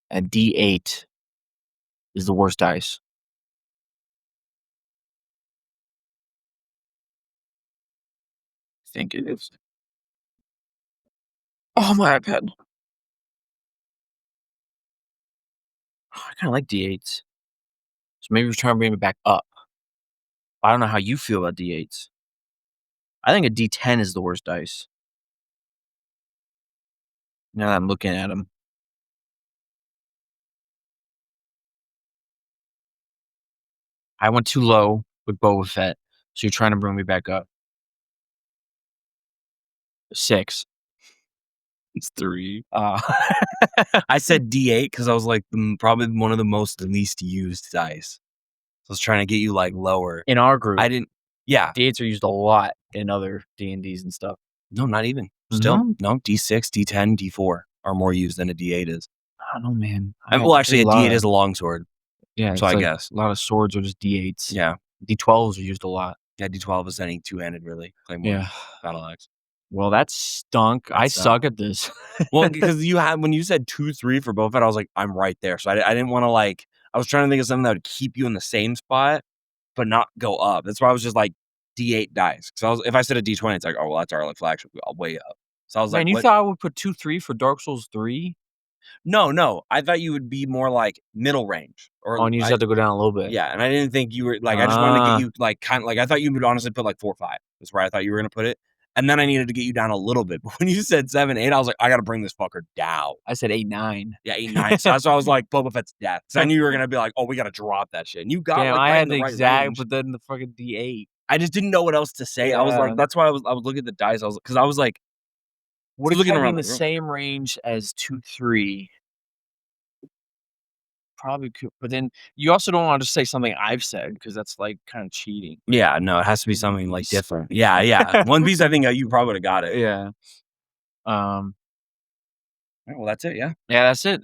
And D8 is the worst dice. I think it is. Oh, my iPad. I kind of like D8s. So maybe we're trying to bring it back up. I don't know how you feel about D8s. I think a D10 is the worst dice. Now that I'm looking at them. I went too low with Boba Fett. So you're trying to bring me back up. 6. It's 3. Uh, I said D8 because I was like probably one of the most least used dice. So I was trying to get you like lower. in our group, I didn't. Yeah. D8s are used a lot in other D&Ds and stuff. No, not even. Still, no. D6, D10, D4 are more used than a D8 is. I don't know, man. Well, actually, a D8 is a longsword. Yeah, so I like guess a lot of swords are just D8s. Yeah. D12s are used a lot. Yeah, D12 is any two-handed, really. Claymore, Yeah. battle axe. Well, that stunk. I suck at this. Well, because when you said 2, 3 for Boba Fett, I was like, I'm right there. So I didn't want to I was trying to think of something that would keep you in the same spot, but not go up. That's why I was just like D8 dice. So if I said a D20, it's like, oh, well, that's our flagship. I'll way up. So I was Man, like, you what? thought I would put 2, 3 for Dark Souls 3? No, I thought you would be more, like, middle range Oh, or and you just I have to go down a little bit. yeah, and I didn't think you were like, I just wanted to get Ah, you, like, kinda like, I thought you would honestly put, like, 4 or 5 is where I thought you were gonna put it, and then I needed to get you down a little bit, but when you said 7, 8, I was like, "I gotta bring this fucker down." I said 8, 9. Yeah, 8, 9, so that's why I was like, Boba Fett's death, 'cause I knew you were gonna be like, "Oh, we gotta drop that shit," and you got, Damn, like, I right in had the the right exact range. but then the fucking D8. I just didn't know what else to say. I was like Yeah. that's why I was looking at the dice, I was 'cause I was like Would just it looking kept me around in the the room. same range as 2, 3? Probably could, but then you also don't wanna just say something I've said because that's, like, kinda cheating. Yeah, no, it has to be One something, like, Piece. different. Yeah, yeah. One Piece, I think, you probably would've got it. Yeah. Um, Alright, well, that's it, yeah. yeah, that's it.